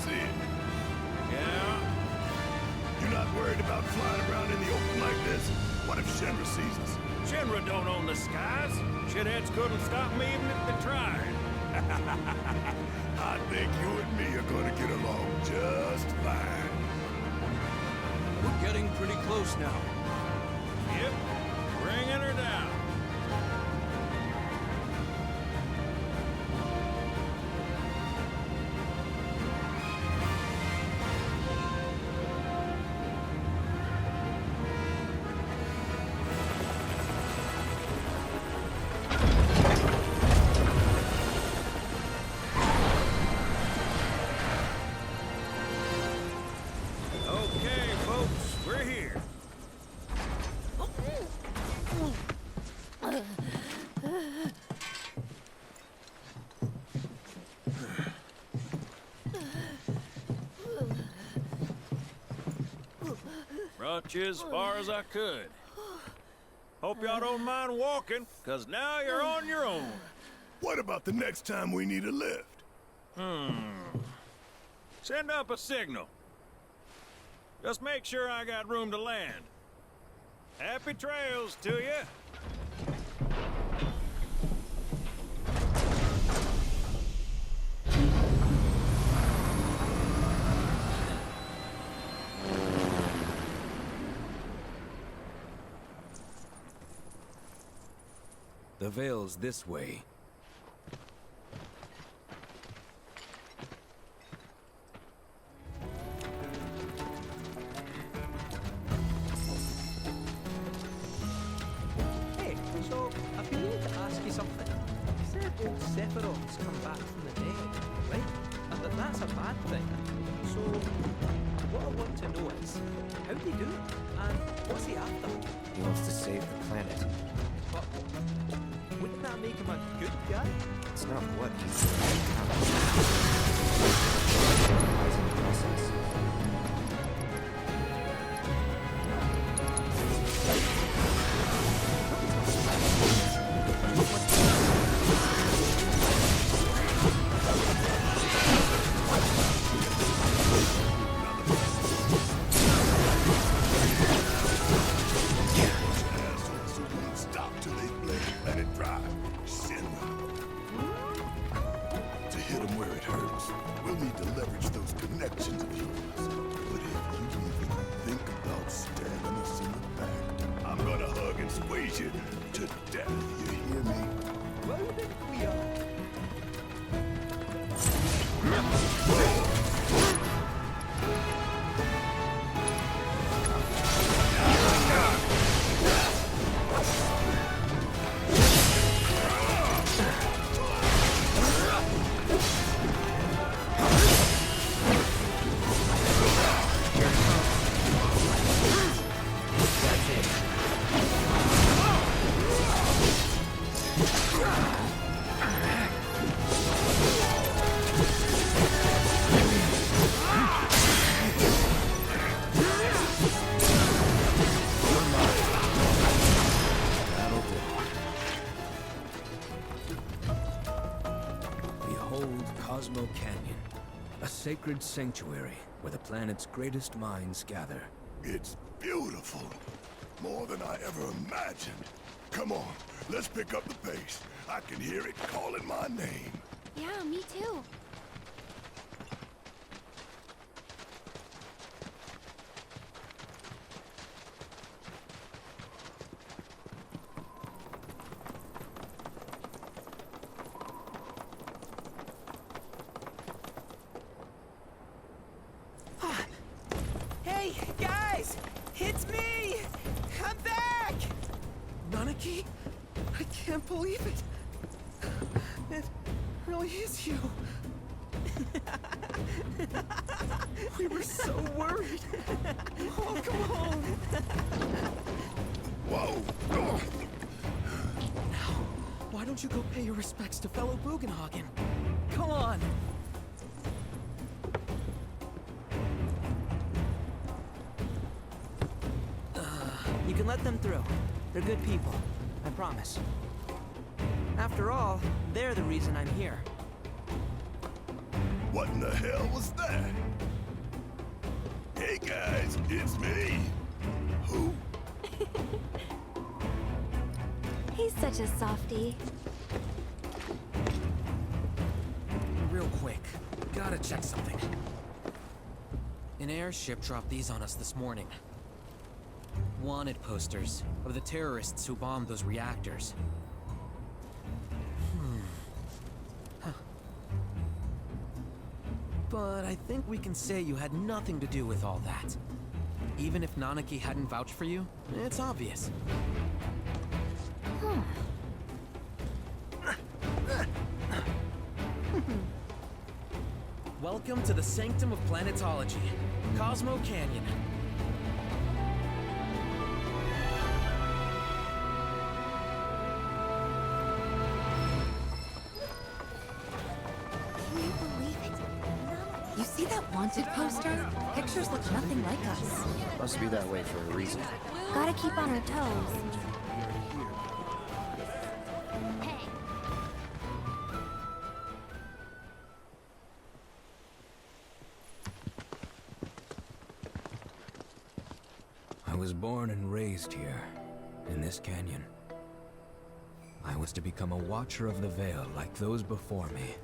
see it. Yeah? You're not worried about flying around in the open like this? What if Shenra sees us? Shinra don't own the skies. Shitheads couldn't stop me even if they tried. I think you and me are gonna get along just fine. We're getting pretty close now. Yep, bringing her down. Okay, folks, we're here. Brought you as far as I could. Hope y'all don't mind walking, 'cause now you're on your own. What about the next time we need a lift? Send up a signal. Just make sure I got room to land. Happy trails to you. The Veil's this way. Hey, so I've been meaning to ask you something. You said old Sephiroth's come back from the dead, right? And that's a bad thing. So, what I want to know is, how'd he do it? And what's he after? He wants to save the planet. But wouldn't that make him a good guy? It's not what he's doing, how he's in the process. Assholes who won't stop till they let it dry. Shenra. To hit them where it hurts, we'll need to leverage those connections of yours. But if you even think about stabbing us in the back, I'm gonna hug and squeeze you to death. You hear me? Well, then we are. Behold Cosmo Canyon, a sacred sanctuary where the planet's greatest minds gather. It's beautiful. More than I ever imagined. Come on, let's pick up the pace. I can hear it calling my name. Yeah, me too. Hey, guys! It's me! I'm back! Nanaki? I can't believe it! It really is you! We were so worried! Oh, come on! Whoa! Now, why don't you go pay your respects to fellow Bugenhagen? Come on! You can let them through. They're good people. I promise. After all, they're the reason I'm here. What in the hell was that? Hey guys, it's me. Who? He's such a softie. Real quick, gotta check something. An airship dropped these on us this morning. Wanted posters of the terrorists who bombed those reactors. Huh. But I think we can say you had nothing to do with all that. Even if Nanaki hadn't vouched for you, it's obvious. Welcome to the sanctum of planetology, Cosmo Canyon. Can you believe it? You see that wanted poster? Pictures look nothing like us. Must be that way for a reason. Gotta keep on our toes. I was born and raised here, in this canyon. I was to become a watcher of the Veil like those before me,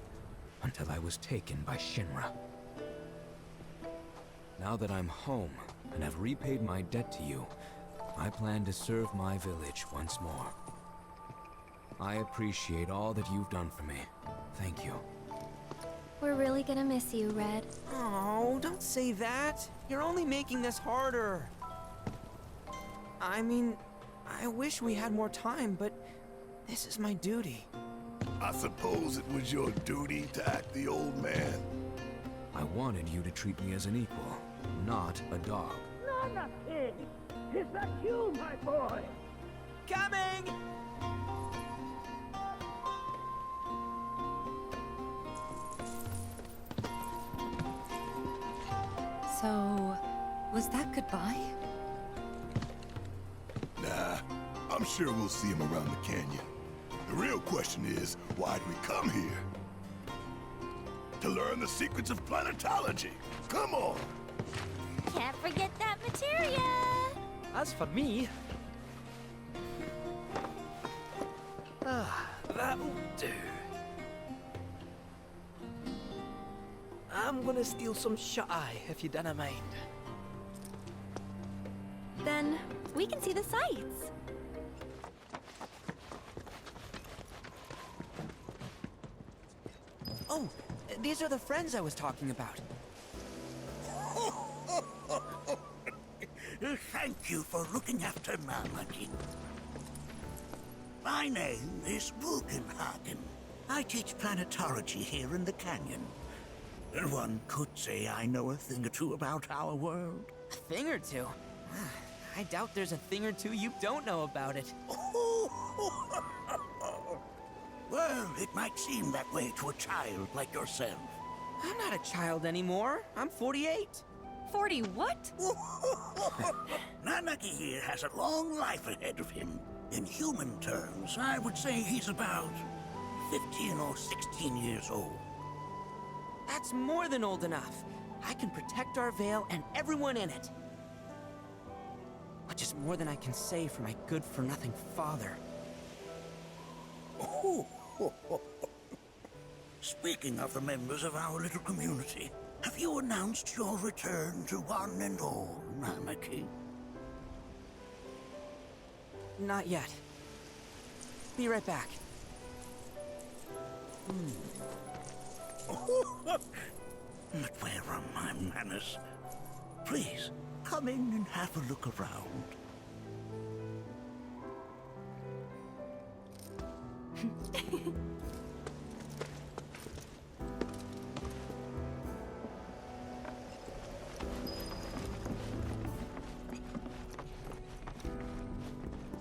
until I was taken by Shinra. Now that I'm home, and have repaid my debt to you, I plan to serve my village once more. I appreciate all that you've done for me. Thank you. We're really gonna miss you, Red. Oh, don't say that. You're only making this harder. I mean, I wish we had more time, but this is my duty. I suppose it was your duty to act the old man. I wanted you to treat me as an equal, not a dog. Nanaki! Is that you, my boy? Coming! So, was that goodbye? Nah, I'm sure we'll see him around the canyon. The real question is, why'd we come here? To learn the secrets of planetology. Come on! Can't forget that materia! As for me... that'll do. I'm gonna steal some shut-eye, if you don't mind. Then, we can see the sights. Oh, these are the friends I was talking about. Thank you for looking after Nanaki. My name is Bugenhagen. I teach planetology here in the canyon. One could say I know a thing or two about our world. A thing or two? I doubt there's a thing or two you don't know about it. Well, it might seem that way to a child like yourself. I'm not a child anymore. I'm 48. 40 what? Nanaki here has a long life ahead of him. In human terms, I would say he's about 15 or 16 years old. That's more than old enough. I can protect our Veil and everyone in it. Which is more than I can say for my good-for-nothing father. Speaking of the members of our little community, have you announced your return to one and all, Nanaki? Not yet. Be right back. But where are my manners? Please, come in and have a look around.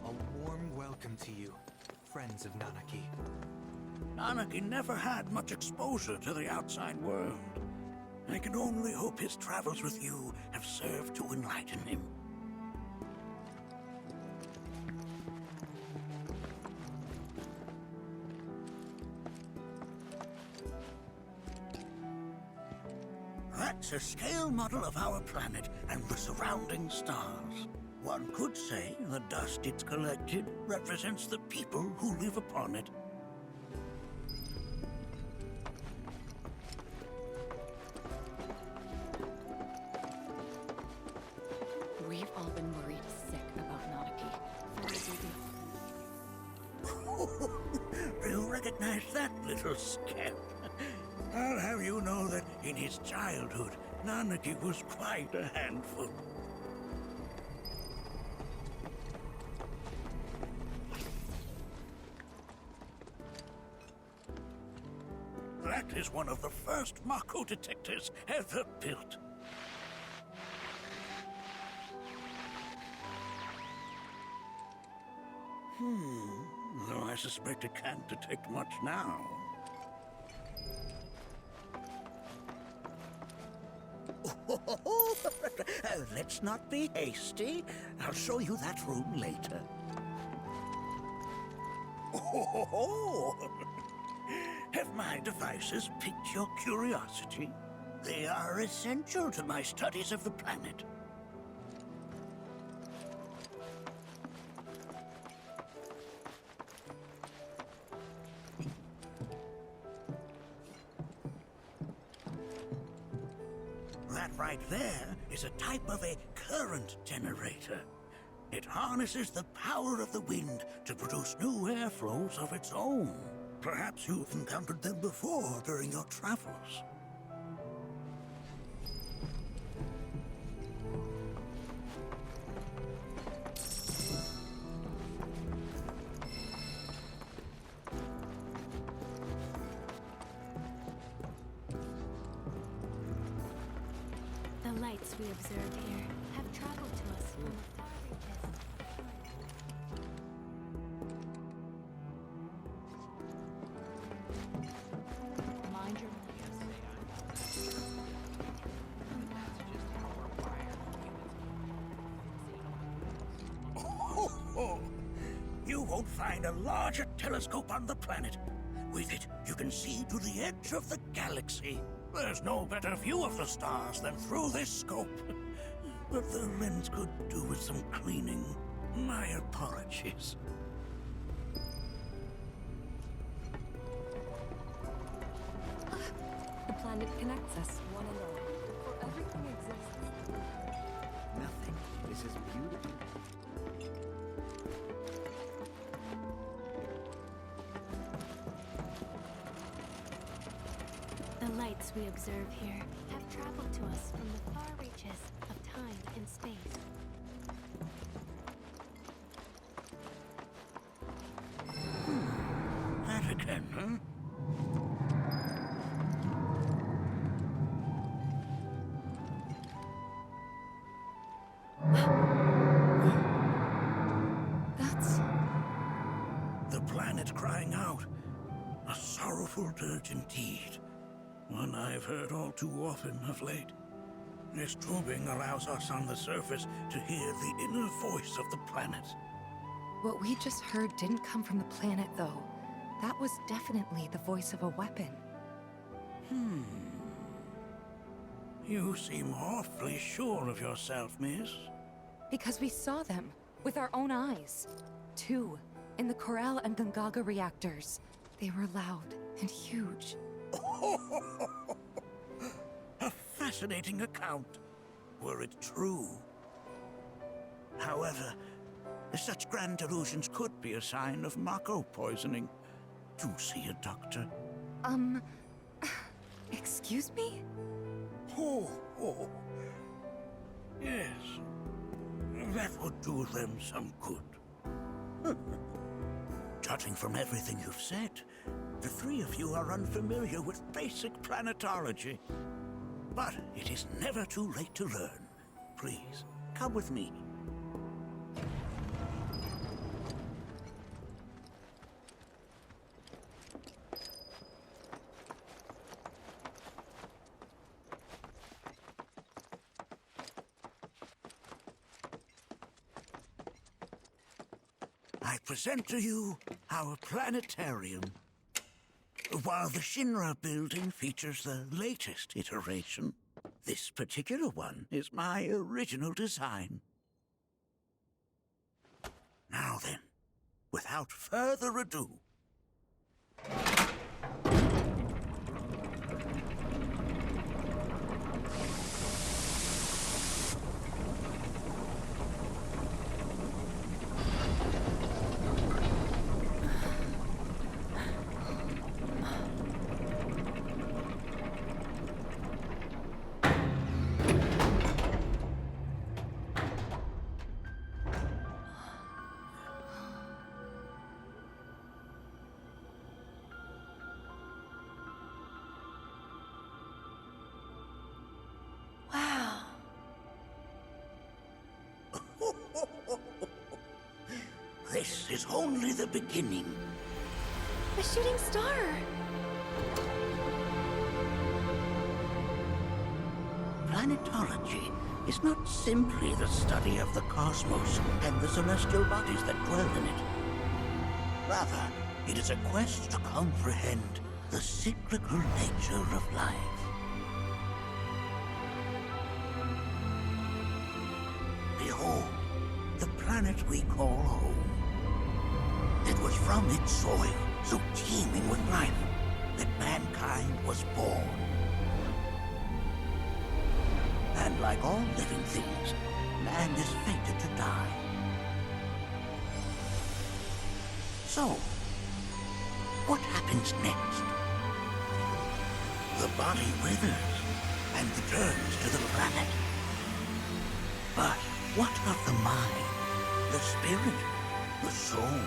A warm welcome to you, friends of Nanaki. Nanaki never had much exposure to the outside world. I can only hope his travels with you have served to enlighten him. That's a scale model of our planet and the surrounding stars. One could say the dust it's collected represents the people who live upon it. We've all been worried sick about Nanaki. Do you recognize that little scamp? I'll have you know that in his childhood, Nanaki was quite a handful. That is one of the first Mako detectors ever built. Though I suspect it can't detect much now. Let's not be hasty. I'll show you that room later. Have my devices piqued your curiosity? They are essential to my studies of the planet. That right there is a type of a current generator. It harnesses the power of the wind to produce new airflows of its own. Perhaps you've encountered them before during your travels. The lights we observe here have traveled to us from the far reaches. Mind your You won't find a larger telescope on the planet. With it, you can see to the edge of the galaxy. There's no better view of the stars than through this scope. But the lens could do with some cleaning. My apologies. The planet connects us, one and all. For everything exists. Nothing. This is beautiful. The lights we observe here have traveled to us from the far reaches of time and space. That again, huh? That's... The planet crying out. A sorrowful dirge indeed. One I've heard all too often of late. This tubing allows us on the surface to hear the inner voice of the planet. What we just heard didn't come from the planet, though. That was definitely the voice of a weapon. You seem awfully sure of yourself, miss. Because we saw them, with our own eyes. Two, in the Corel and Gungaga reactors. They were loud and huge. A fascinating account, were it true. However, such grand delusions could be a sign of Mako poisoning. Do see a doctor. Excuse me? Oh. Yes. That would do them some good. Judging from everything you've said, the three of you are unfamiliar with basic planetology. But it is never too late to learn. Please, come with me. I present to you our planetarium. While the Shinra building features the latest iteration, this particular one is my original design. Now then, without further ado, Wow. this is only the beginning. A shooting star! Planetology is not simply the study of the cosmos and the celestial bodies that dwell in it. Rather, it is a quest to comprehend the cyclical nature of life. Behold, the planet we call home. It was from its soil, so teeming with life, that mankind was born. And like all living things, man is fated to die. So, what happens next? The body withers and returns to the planet. But what of the mind, the spirit, the soul?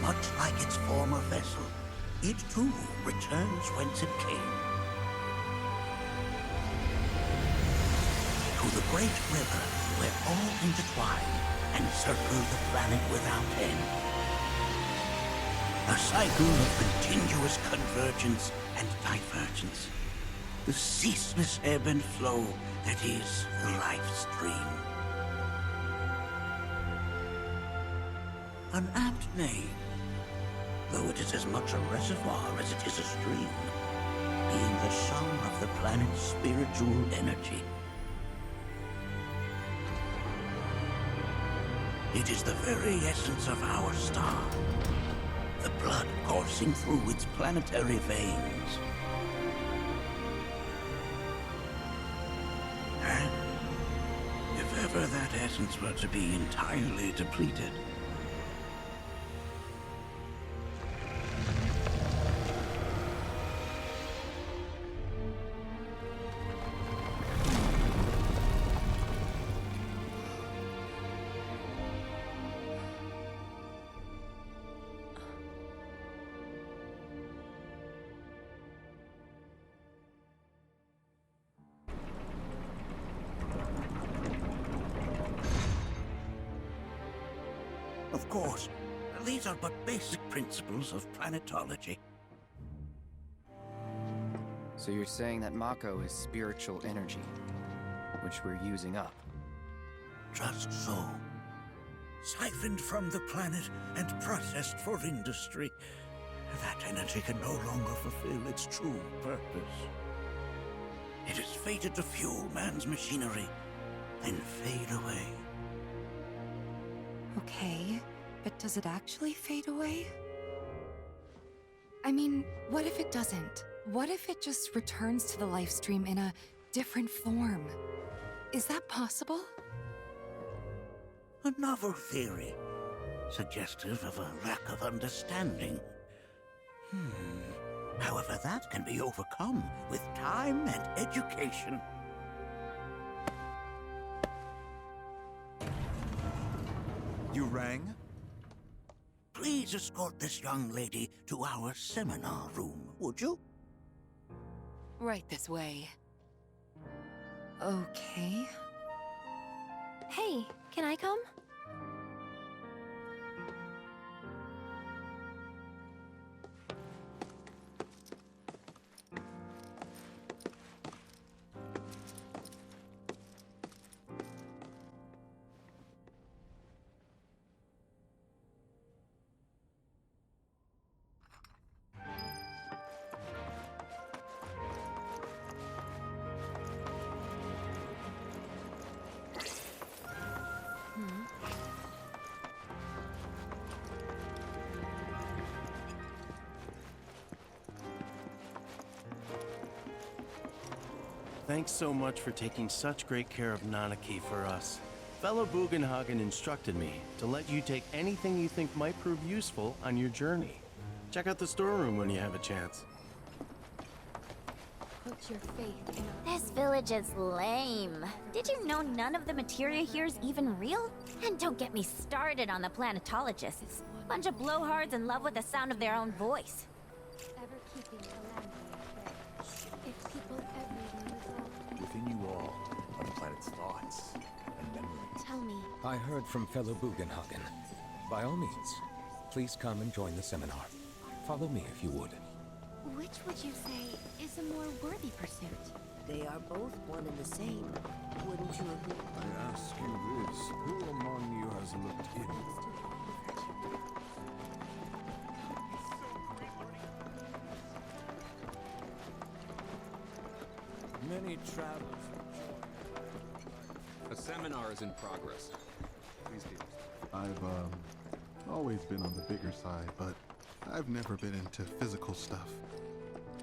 Much like its former vessel, it too returns whence it came. To the great river where all intertwine and circle the planet without end. A cycle of continuous convergence and divergence. The ceaseless ebb and flow that is the life stream. An apt name, though it is as much a reservoir as it is a stream, being the sum of the planet's spiritual energy. It is the very essence of our star, the blood coursing through its planetary veins. And if ever that essence were to be entirely depleted, of course, these are but basic principles of planetology. So you're saying that Mako is spiritual energy, which we're using up? Just so. Siphoned from the planet and processed for industry, that energy can no longer fulfill its true purpose. It is fated to fuel man's machinery, then fade away. Okay, but does it actually fade away? I mean, what if it doesn't? What if it just returns to the life stream in a different form? Is that possible? A novel theory, suggestive of a lack of understanding. However, that can be overcome with time and education. You rang? Please escort this young lady to our seminar room, would you? Right this way. Okay. Hey, can I come? Thanks so much for taking such great care of Nanaki for us. Fellow Bugenhagen instructed me to let you take anything you think might prove useful on your journey. Check out the storeroom when you have a chance. Put your faith in This village is lame. Did you know none of the materia here is even real? And don't get me started on the planetologists. Bunch of blowhards in love with the sound of their own voice. ever keeping calamity at bay. If people everywhere resolve. Within you all are the planet's thoughts and memories. Tell me, I heard from fellow Bugenhagen. By all means, please come and join the seminar. Follow me if you would. which would you say is a more worthy pursuit? They are both one and the same. Wouldn't you agree? I ask you this, who among you has looked in? Many travelers A seminar is in progress. Please be. I've always been on the bigger side, but I've never been into physical stuff.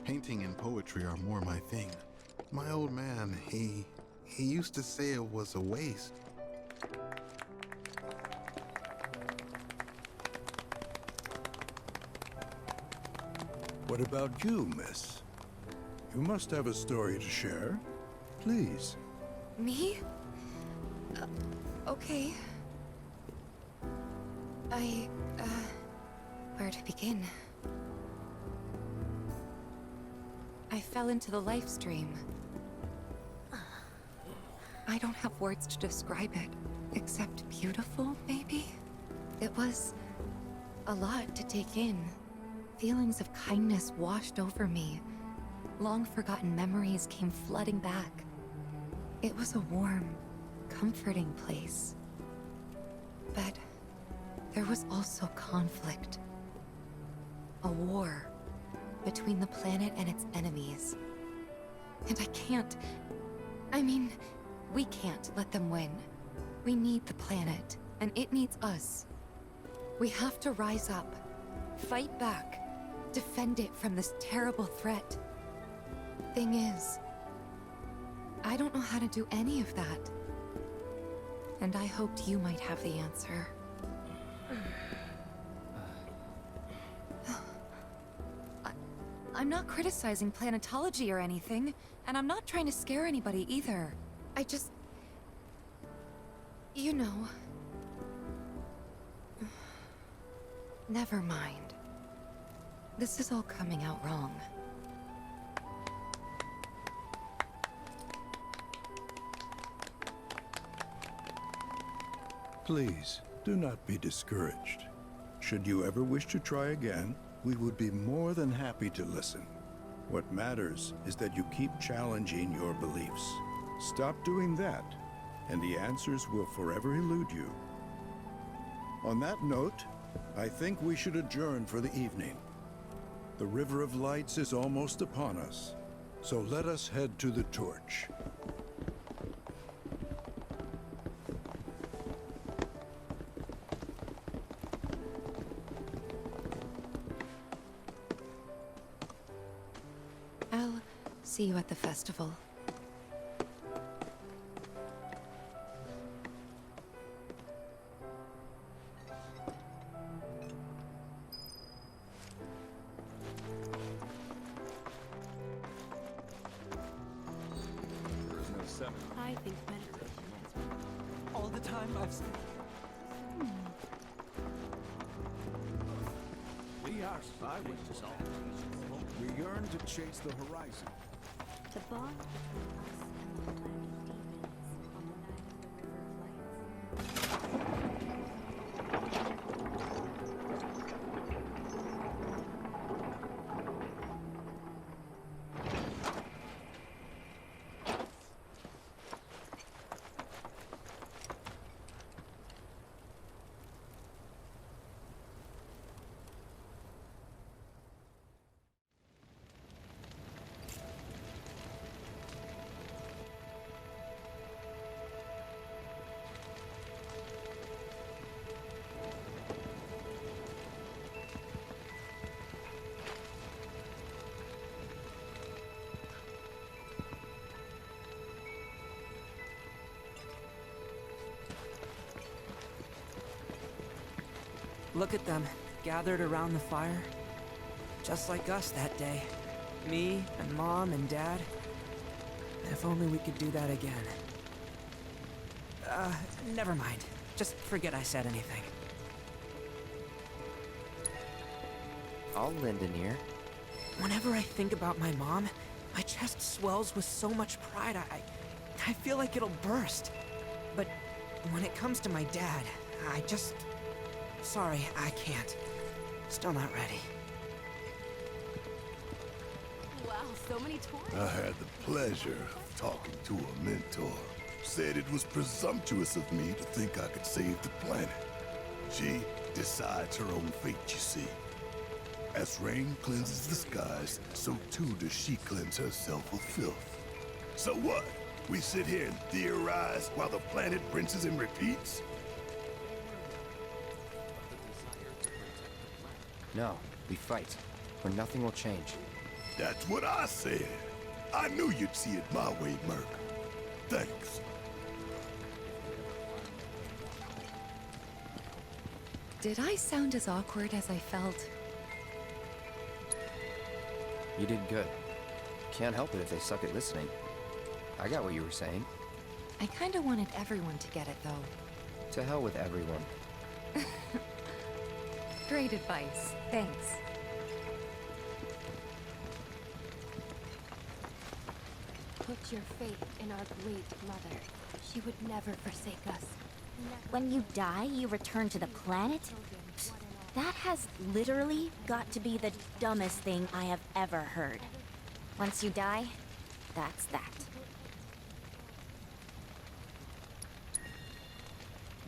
Painting and poetry are more my thing. My old man, he used to say it was a waste. What about you, miss? You must have a story to share. Please. Me? Okay. Where to begin? I fell into the life stream. I don't have words to describe it, except beautiful, maybe? It was a lot to take in. Feelings of kindness washed over me. Long-forgotten memories came flooding back. It was a warm, comforting place. But there was also conflict. A war between the planet and its enemies. And we can't let them win. We need the planet, and it needs us. We have to rise up, fight back, defend it from this terrible threat. Thing is, I don't know how to do any of that. And I hoped you might have the answer. I'm not criticizing planetology or anything, and I'm not trying to scare anybody either. I just... you know... Never mind. This is all coming out wrong. Please, do not be discouraged. Should you ever wish to try again, we would be more than happy to listen. What matters is that you keep challenging your beliefs. Stop doing that, and the answers will forever elude you. On that note, I think we should adjourn for the evening. The River of Lights is almost upon us, so let us head to the torch. I'll see you at the festival. There is no seminar. I think meditation is All the time I've seen. We are eyewitnesses. We yearn to chase the horizon. the bond between us and the black demons on the night of the River of Lights. Look at them, gathered around the fire. Just like us that day. Me and Mom and Dad. If only we could do that again. Never mind. Just forget I said anything. I'll lend an ear. Whenever I think about my mom, my chest swells with so much pride, I feel like it'll burst. But when it comes to my dad, I just... Sorry, I can't. Still not ready. Wow, so many tourists. I had the pleasure of talking to a mentor. Said it was presumptuous of me to think I could save the planet. She decides her own fate, you see. As rain cleanses the skies, so too does she cleanse herself of filth. So what? We sit here and theorize while the planet rinses and repeats? No, we fight, or nothing will change. That's what I said. I knew you'd see it my way, Merc. Thanks. Did I sound as awkward as I felt? You did good. Can't help it if they suck at listening. I got what you were saying. I kinda wanted everyone to get it, though. To hell with everyone. Great advice. Thanks. Put your faith in our great mother. She would never forsake us. When you die, you return to the planet? Psst, that has literally got to be the dumbest thing I have ever heard. Once you die, that's that.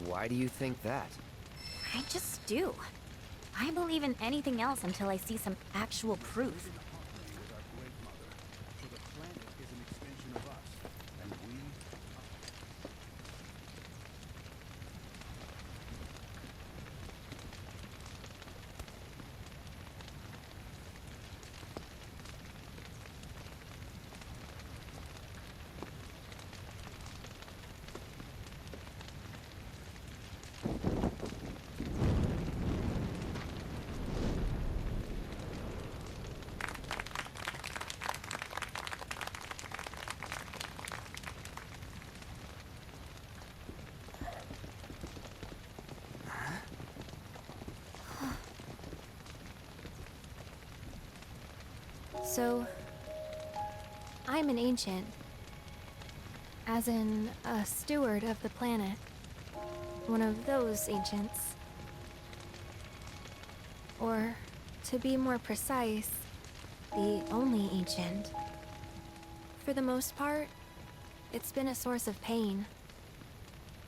Why do you think that? I just do. I believe in anything else until I see some actual proof. So, I'm an ancient. As in, a steward of the planet. One of those ancients. Or, to be more precise, the only ancient. For the most part, it's been a source of pain.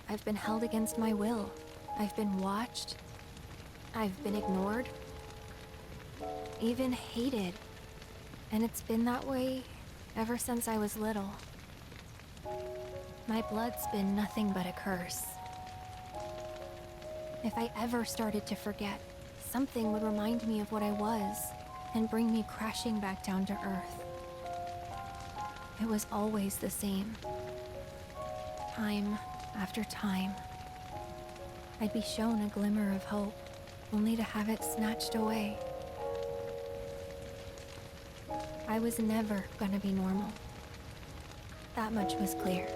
I've been held against my will. I've been watched. I've been ignored. Even hated. And it's been that way ever since I was little. My blood's been nothing but a curse. If I ever started to forget, something would remind me of what I was and bring me crashing back down to Earth. It was always the same. Time after time. I'd be shown a glimmer of hope, only to have it snatched away. I was never gonna be normal. That much was clear.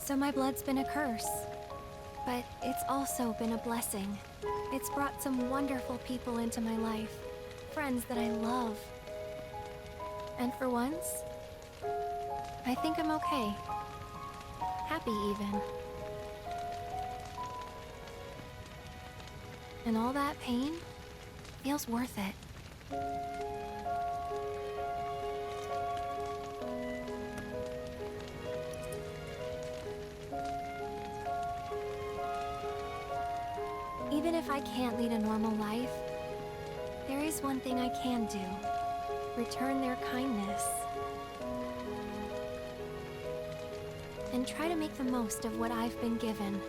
So my blood's been a curse, but it's also been a blessing. It's brought some wonderful people into my life, friends that I love. And for once, I think I'm okay. Happy even. And all that pain feels worth it. Even if I can't lead a normal life, there is one thing I can do. Return their kindness. And try to make the most of what I've been given.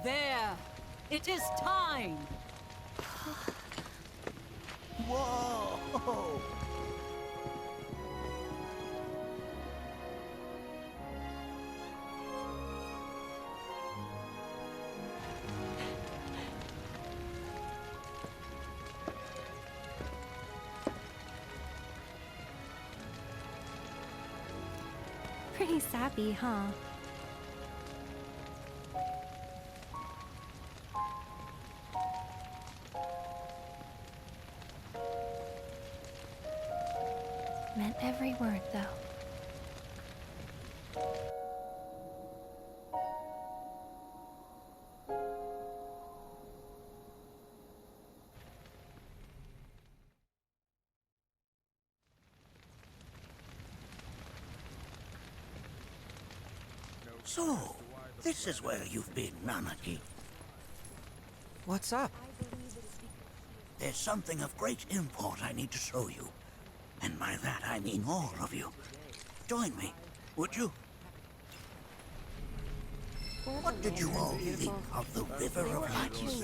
There! It is time! Whoa! Pretty sappy, huh? Meant every word, though. So, this is where you've been, Nanaki. What's up? There's something of great import I need to show you. And by that I mean all of you. Join me, would you? What did you all think of the River of Lights?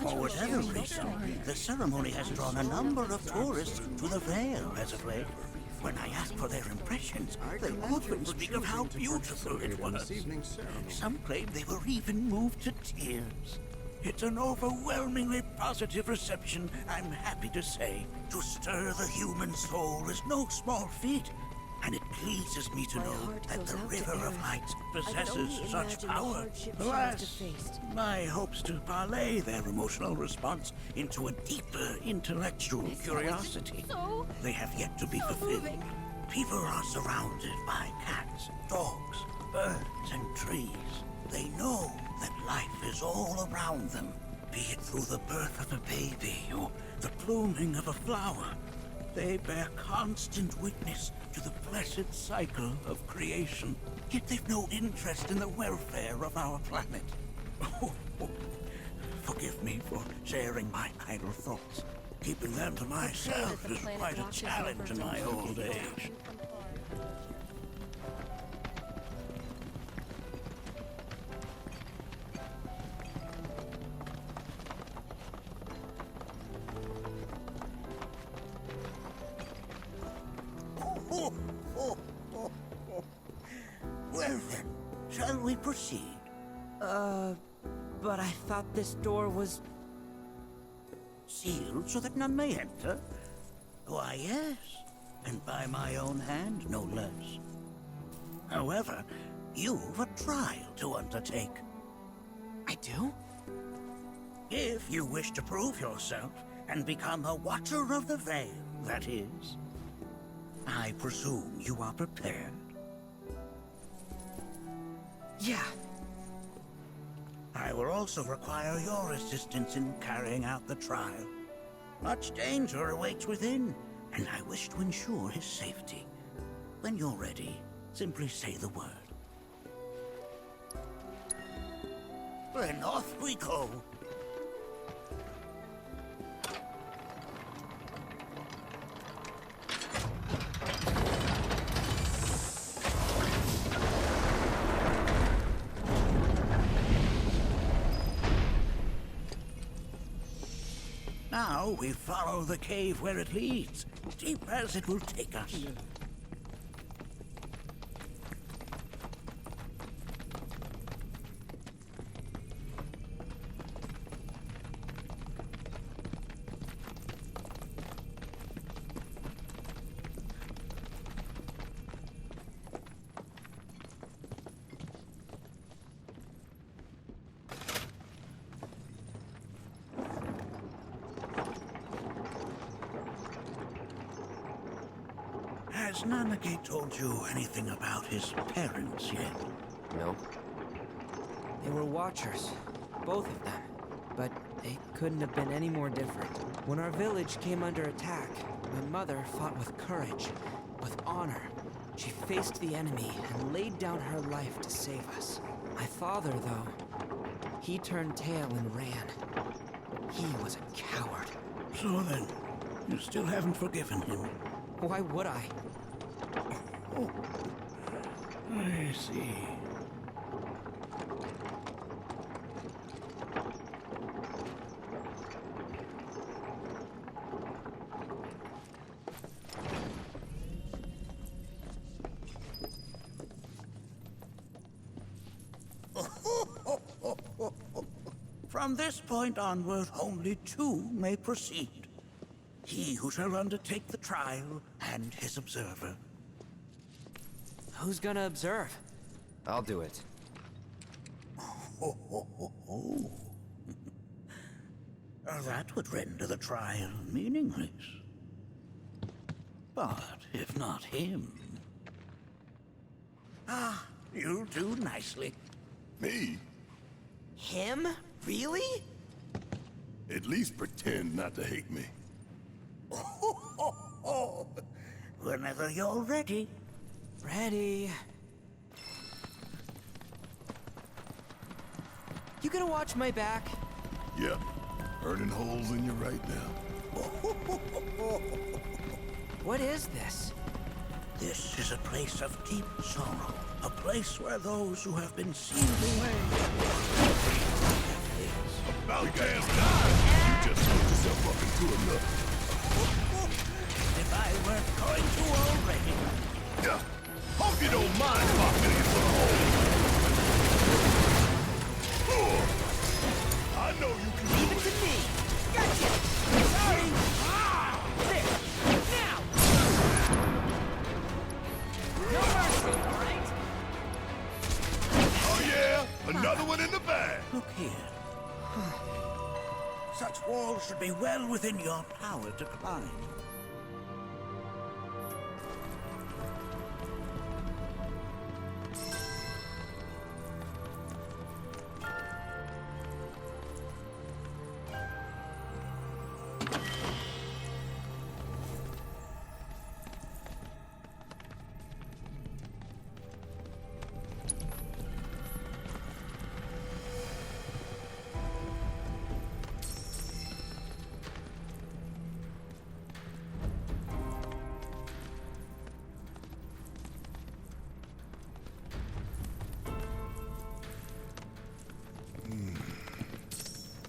For whatever reason, the ceremony has drawn a number of tourists to the Vale as of late. When I ask for their impressions, they often speak of how beautiful it was. Some claim they were even moved to tears. It's an overwhelmingly positive reception, I'm happy to say. To stir the human soul is no small feat, and it pleases me to know that the River of Lights possesses such power. Alas, my hopes to parlay their emotional response into a deeper intellectual curiosity, they have yet to be fulfilled. People are surrounded by cats, dogs, birds, and trees. They know that life is all around them, be it through the birth of a baby or the blooming of a flower. They bear constant witness to the blessed cycle of creation, yet they've no interest in the welfare of our planet. Forgive me for sharing my idle thoughts. Keeping them to myself is quite a challenge in my old age. Well then, shall we proceed? But I thought this door was... Sealed so that none may enter? Why, yes, and by my own hand, no less. However, you've a trial to undertake. I do? If you wish to prove yourself and become a Watcher of the Veil, that is. I presume you are prepared. Yeah. I will also require your assistance in carrying out the trial. Much danger awaits within, and I wish to ensure his safety. When you're ready, simply say the word. Then off we go. Now we follow the cave where it leads, deep as it will take us. Has Nanaki told you anything about his parents yet? No. They were watchers, both of them. But they couldn't have been any more different. When our village came under attack, my mother fought with courage, with honor. She faced the enemy and laid down her life to save us. My father, though, he turned tail and ran. He was a coward. So then, you still haven't forgiven him? Why would I? Oh, I see. From this point onward, only two may proceed. He who shall undertake the trial, and his observer. Who's gonna observe? I'll do it. That would render the trial meaningless. But if not him... Ah, you'll do nicely. Me? Him? Really? At least pretend not to hate me. Whenever you're ready. Ready. You gonna watch my back? Yep. Burning holes in you right now. What is this? This is a place of deep sorrow. A place where those who have been sealed away... About damn time! You just put yourself up into a nut. If I weren't going to already. Yeah. Hope you don't mind if I fill you full of holes. I know you can Leave it to me. Gotcha. Sorry. There. Now. No mercy, all right? Oh yeah, another one in the bag. Look here. Such walls should be well within your power to climb.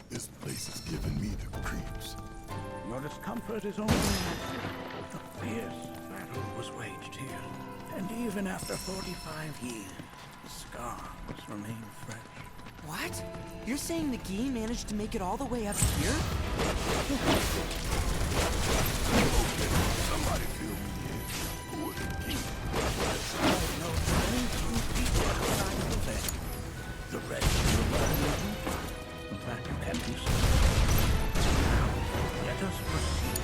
This place is giving me the creeps. Your discomfort is only natural. The fierce battle was waged here. And even after 45 years, the scars remain fresh. What? You're saying the Gi managed to make it all the way up here? Somebody fill me in. Who are the Gi? I know only two people outside of the veil. The rest will learn that you can do so. Now, let us proceed.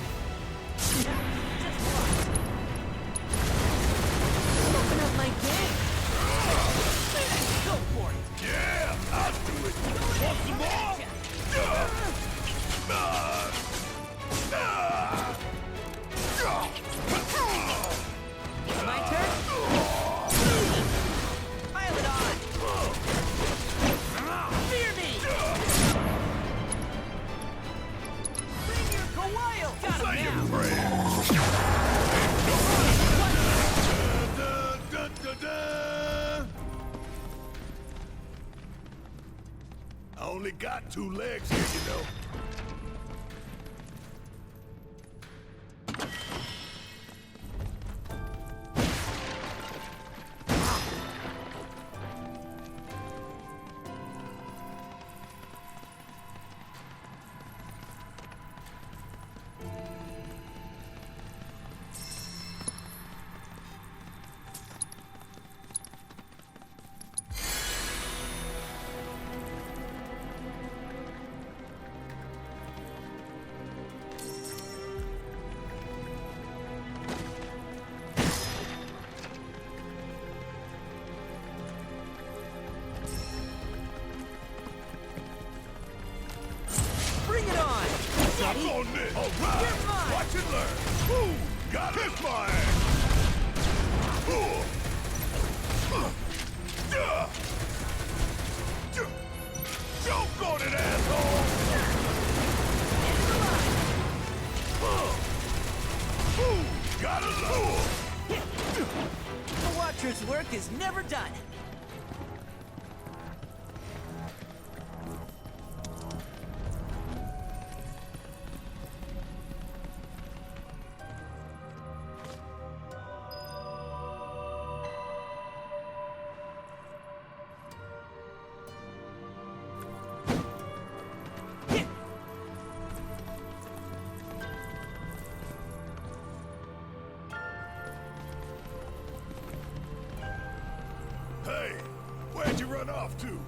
Open up my game! Go for it! Yeah, I'll do it. Want some more? My turn? Pile it on! Fear me! Bring your Kawaii! Got him now! I only got 2 legs here, you know. Suck on this! Alright! Watch and learn! Ooh! Got kiss my ass! Choke on it, asshole! Gotta love! The Watcher's work is never done. Hey, where'd you run off to?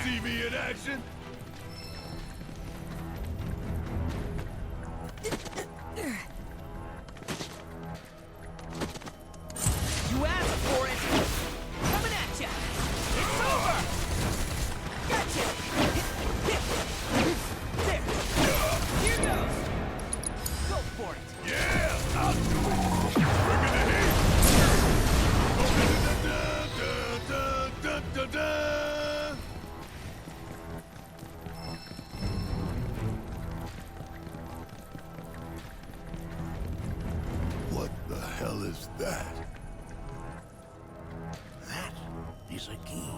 See me in action? You asked for it! Coming at ya! It's over! Gotcha! There! Here goes! Go for it! Yeah! I'll do it! Bring it in! What the hell is that? That is a key.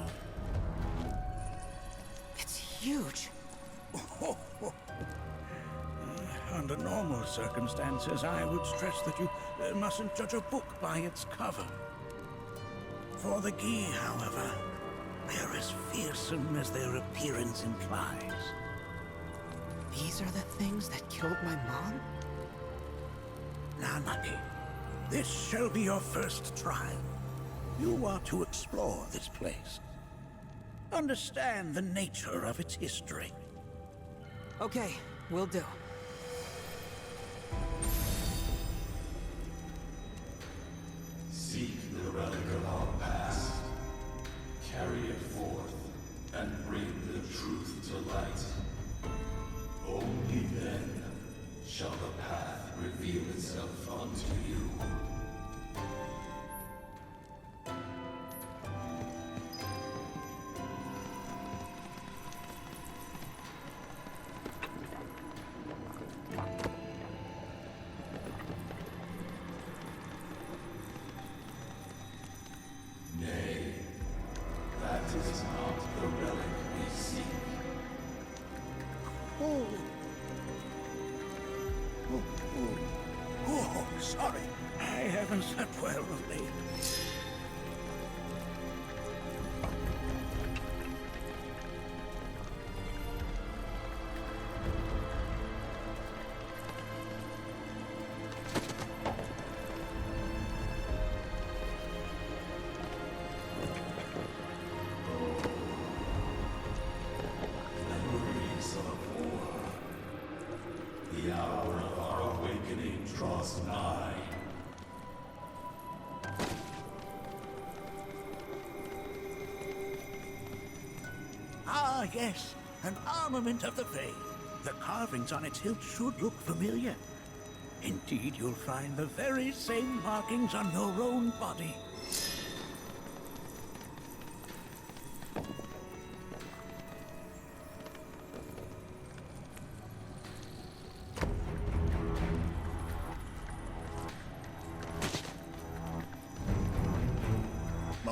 It's huge! Under normal circumstances, I would stress that you mustn't judge a book by its cover. For the key, however, they're as fearsome as their appearance implies. These are the things that killed my mom? Nanaki, this shall be your first trial. You are to explore this place. Understand the nature of its history. Okay, will do. Seek the relic of our past. Carry it forth and bring the truth to light. Only then shall the path reveal itself unto you. Nay, that is not the relic we seek. Oh, sorry. I haven't slept well of late. Memories of war. The hour of our awakening draws nigh. Ah, yes, an armament of the Fae. The carvings on its hilt should look familiar. Indeed, you'll find the very same markings on your own body.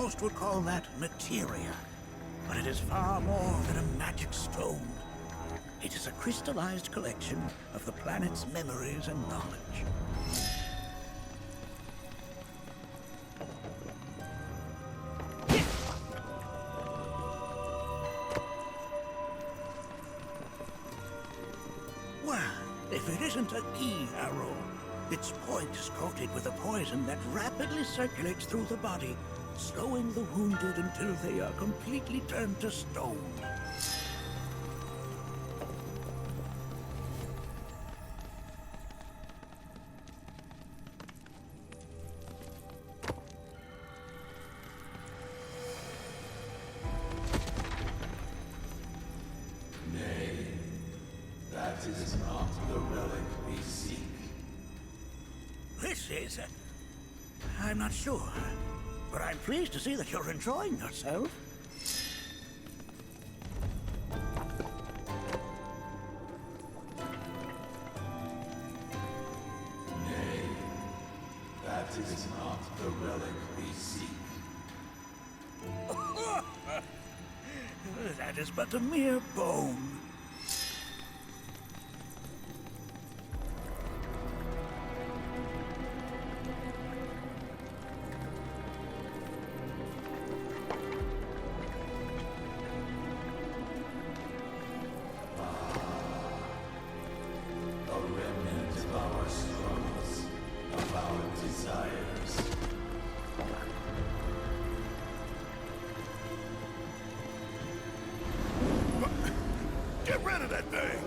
Most would call that materia, but it is far more than a magic stone. It is a crystallized collection of the planet's memories and knowledge. Well, if it isn't a E-arrow, its point is coated with a poison that rapidly circulates through the body, slowing the wounded until they are completely turned to stone. Nay, that is not the relic we seek. This is... I'm not sure, but I'm pleased to see that you're enjoying yourself. Nay, that is not the relic we seek. That is but a mere bone. A remnant of our struggles, of our desires. Get rid of that thing!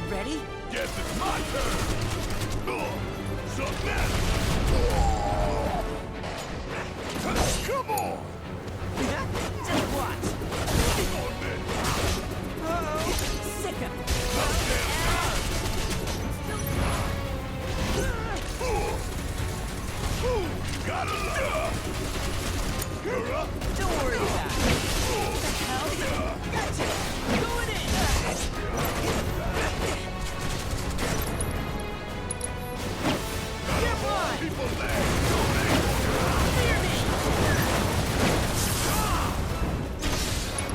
Ready? Guess it's my turn! Submit! Come on! Just watch. Uh-oh. Sick of it. Gotta love! You're up! Don't worry about it. What the hell? Gotcha! Going in! Come on! People there! Clear me!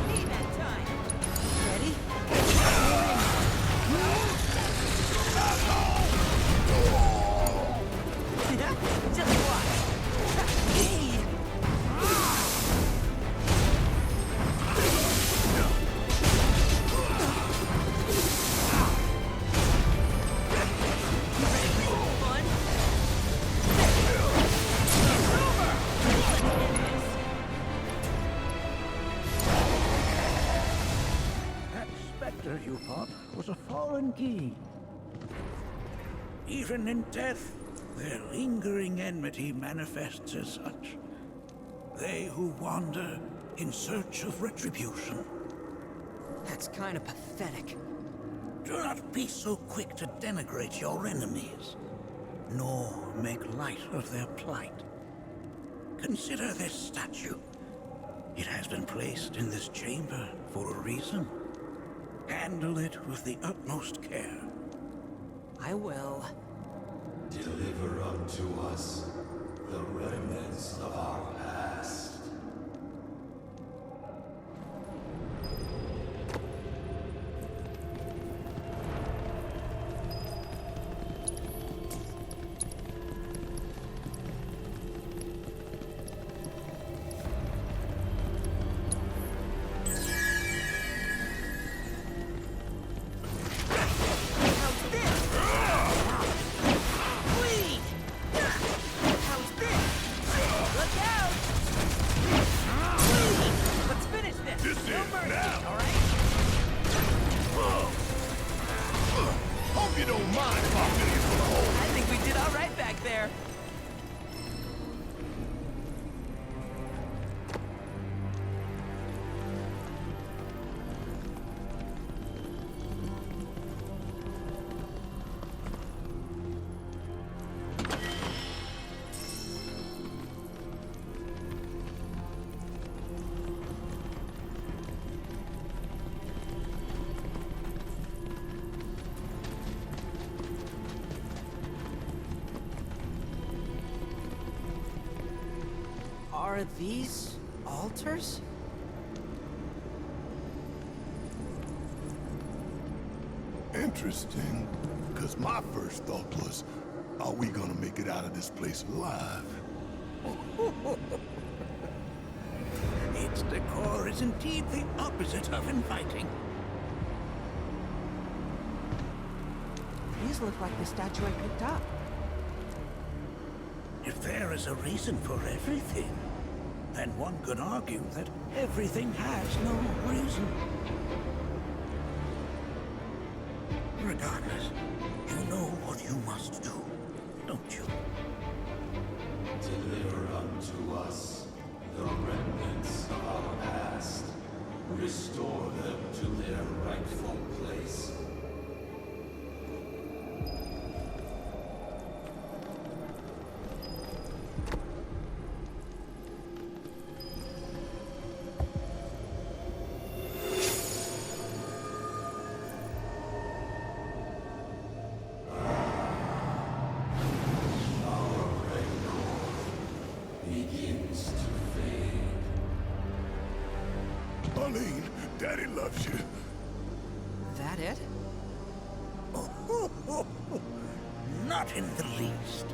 Need that time. Ready? Just watch. Hey! That specter you fought was a foreign key. Even in death, their lingering enmity manifests as such. They who wander in search of retribution. That's kind of pathetic. Do not be so quick to denigrate your enemies, nor make light of their plight. Consider this statue. It has been placed in this chamber for a reason. Handle it with the utmost care. I will. Deliver unto us the remnants of our past. Are these altars? Interesting. Because my first thought was, are we gonna make it out of this place alive? Its decor is indeed the opposite of inviting. These look like the statue I picked up. If there is a reason for everything, then one could argue that everything has no reason. Regardless, you know what you must do, don't you? Deliver unto us the remnants of our past. Restore them to their rightful place. Arlene, Daddy loves you. That it? Not in the least.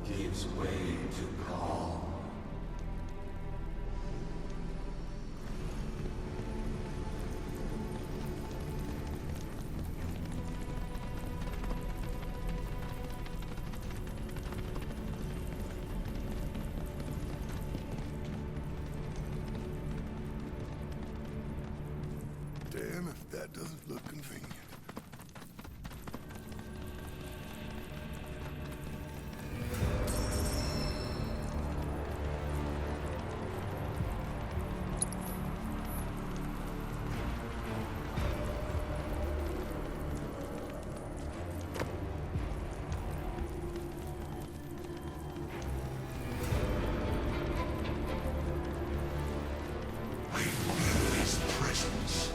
Gives way to calm. Damn if that doesn't look convenient. His presence.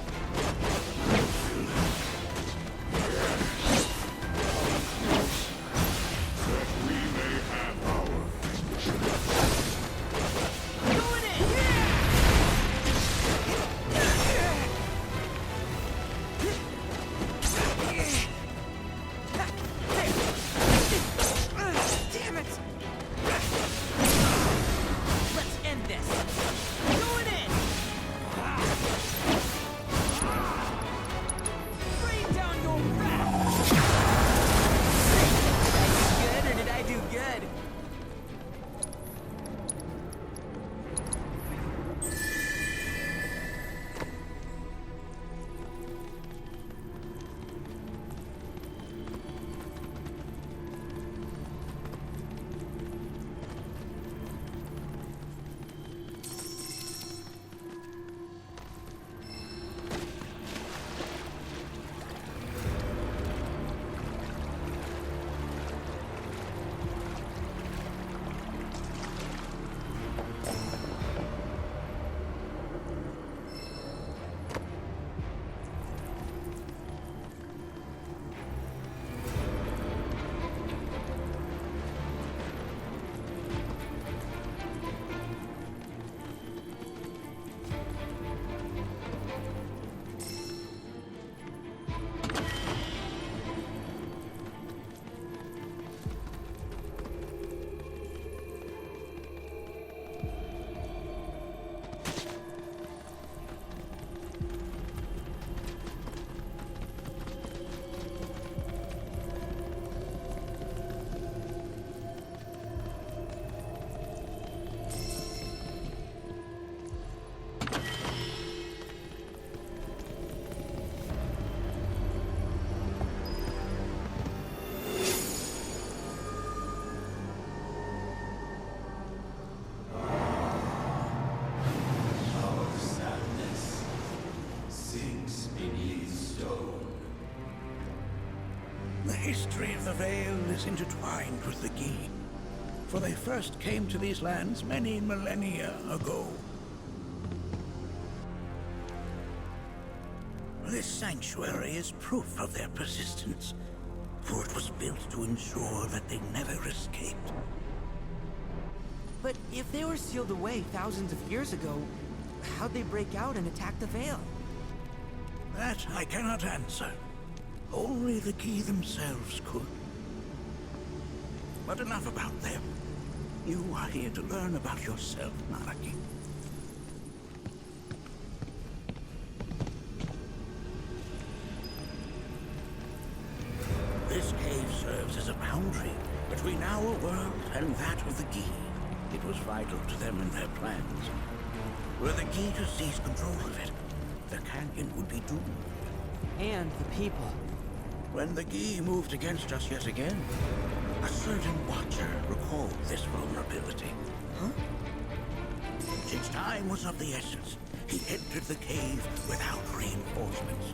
history of the Vale is intertwined with the Gi, for they first came to these lands many millennia ago. This sanctuary is proof of their persistence, for it was built to ensure that they never escaped. But if they were sealed away thousands of years ago, how'd they break out and attack the Vale? That I cannot answer. Only the Gi themselves could. But enough about them. You are here to learn about yourself, Nanaki. This cave serves as a boundary between our world and that of the Gi. It was vital to them in their plans. Were the Gi to seize control of it, the canyon would be doomed. And the people. When the Gi moved against us yet again, a certain Watcher recalled this vulnerability. Huh? Since time was of the essence, he entered the cave without reinforcements.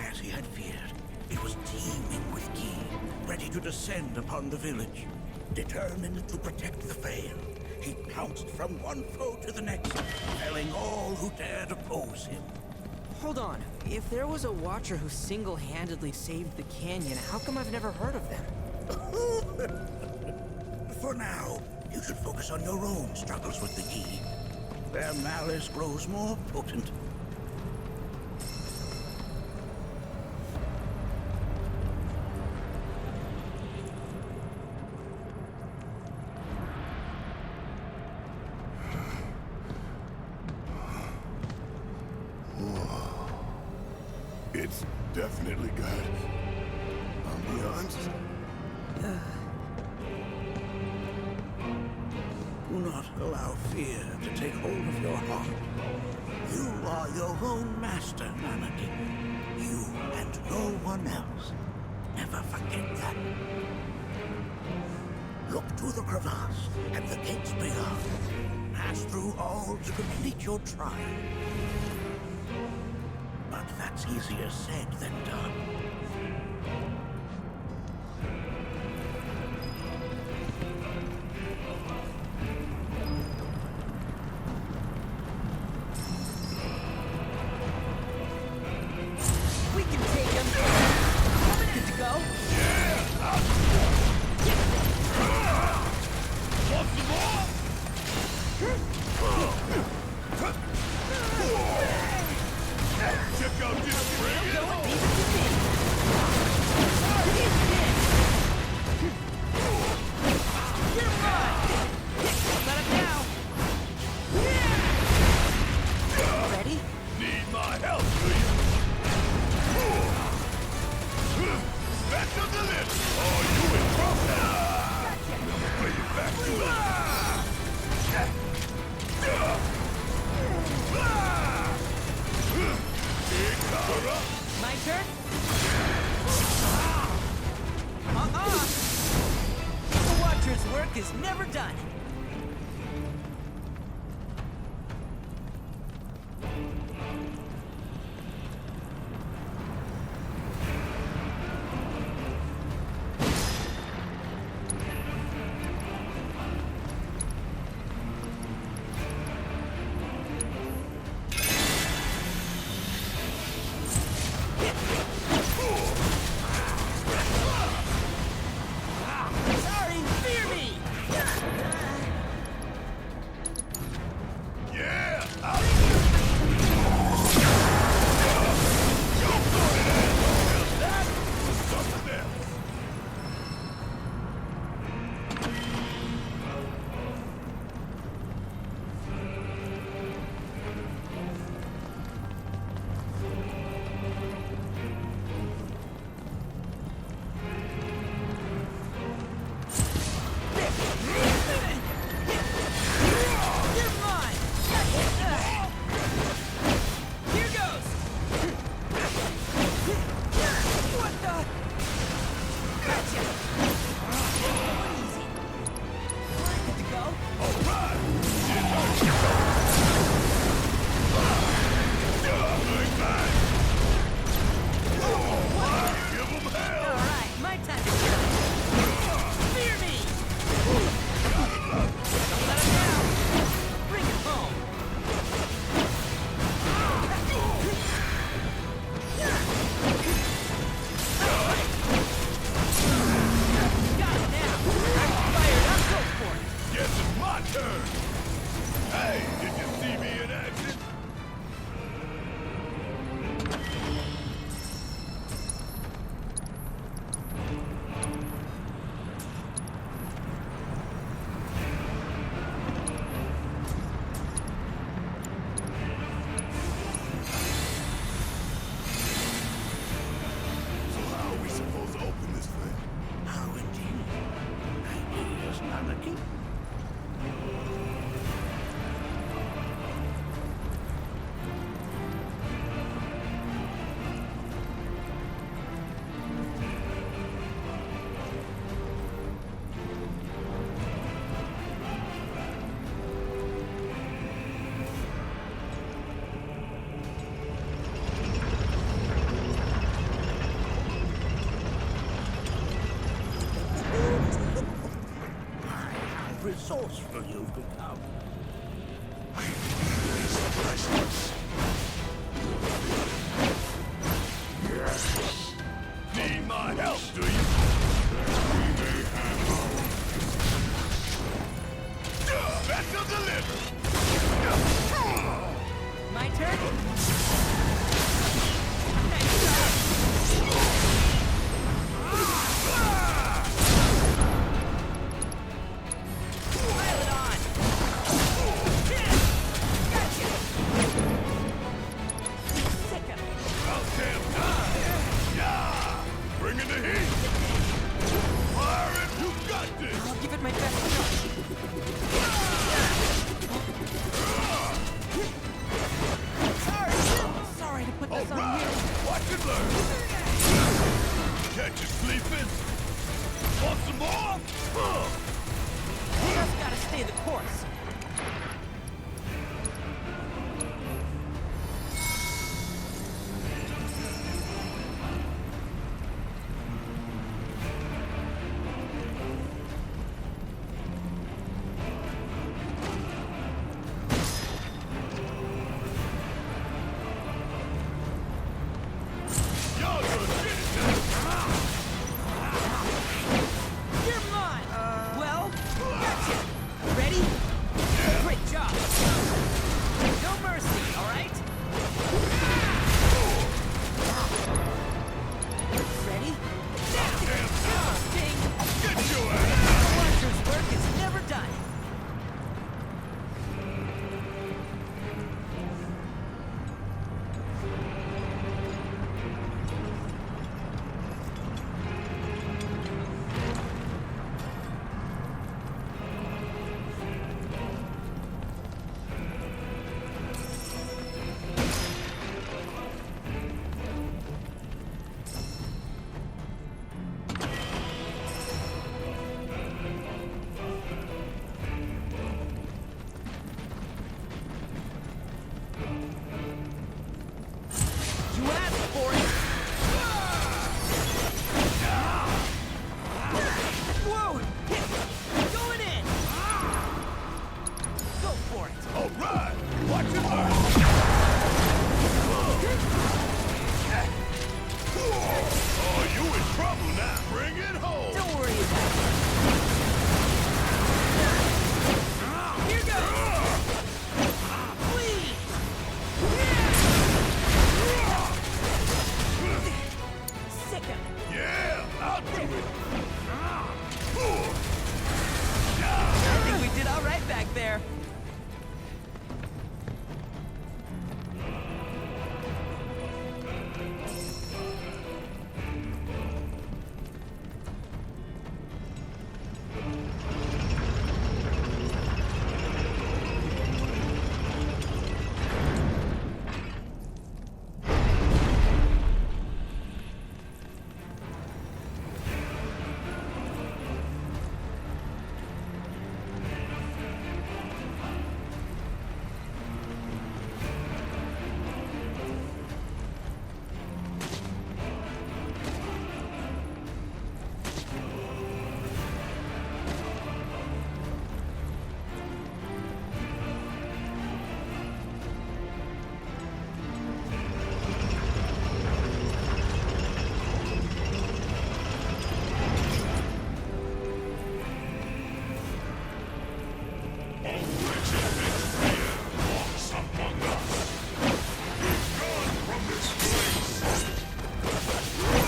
As he had feared, it was teeming with Gi, ready to descend upon the village. Determined to protect the Vale, he pounced from one foe to the next, felling all who dared oppose him. Hold on. If there was a Watcher who single-handedly saved the canyon, how come I've never heard of them? For now, you should focus on your own struggles with the Gi. Their malice grows more potent. It's definitely good. Ambiance. Do not allow fear to take hold of your heart. You are your own master, Nanaki. You and no one else. Never forget that. Look to the crevasse and the gates beyond. Pass through all to complete your trial. But that's easier said than done. We can take him. Good to go? Want some more? Check out this ring. resourceful you've become. Need my help, do you? Vessel delivered! My turn? Bringing the heat! Fire it! You got this! I'll give it my best shot. Sorry to put this on you. Watch it learn! Catch you sleeping? Want some more? Just gotta stay the course. You're mine! Well, gotcha! Ready? Great job! No mercy, alright? Ready? Sting! Get your ass! Watcher's work is never done! You asked for it! Whoa! Hit! Going in! Go for it! Alright! Watch it learn! Oh, you in trouble now! Bring it home! Don't worry about it! Here goes! Please! Sick him! Yeah! I'll do it! I think we did all right back there.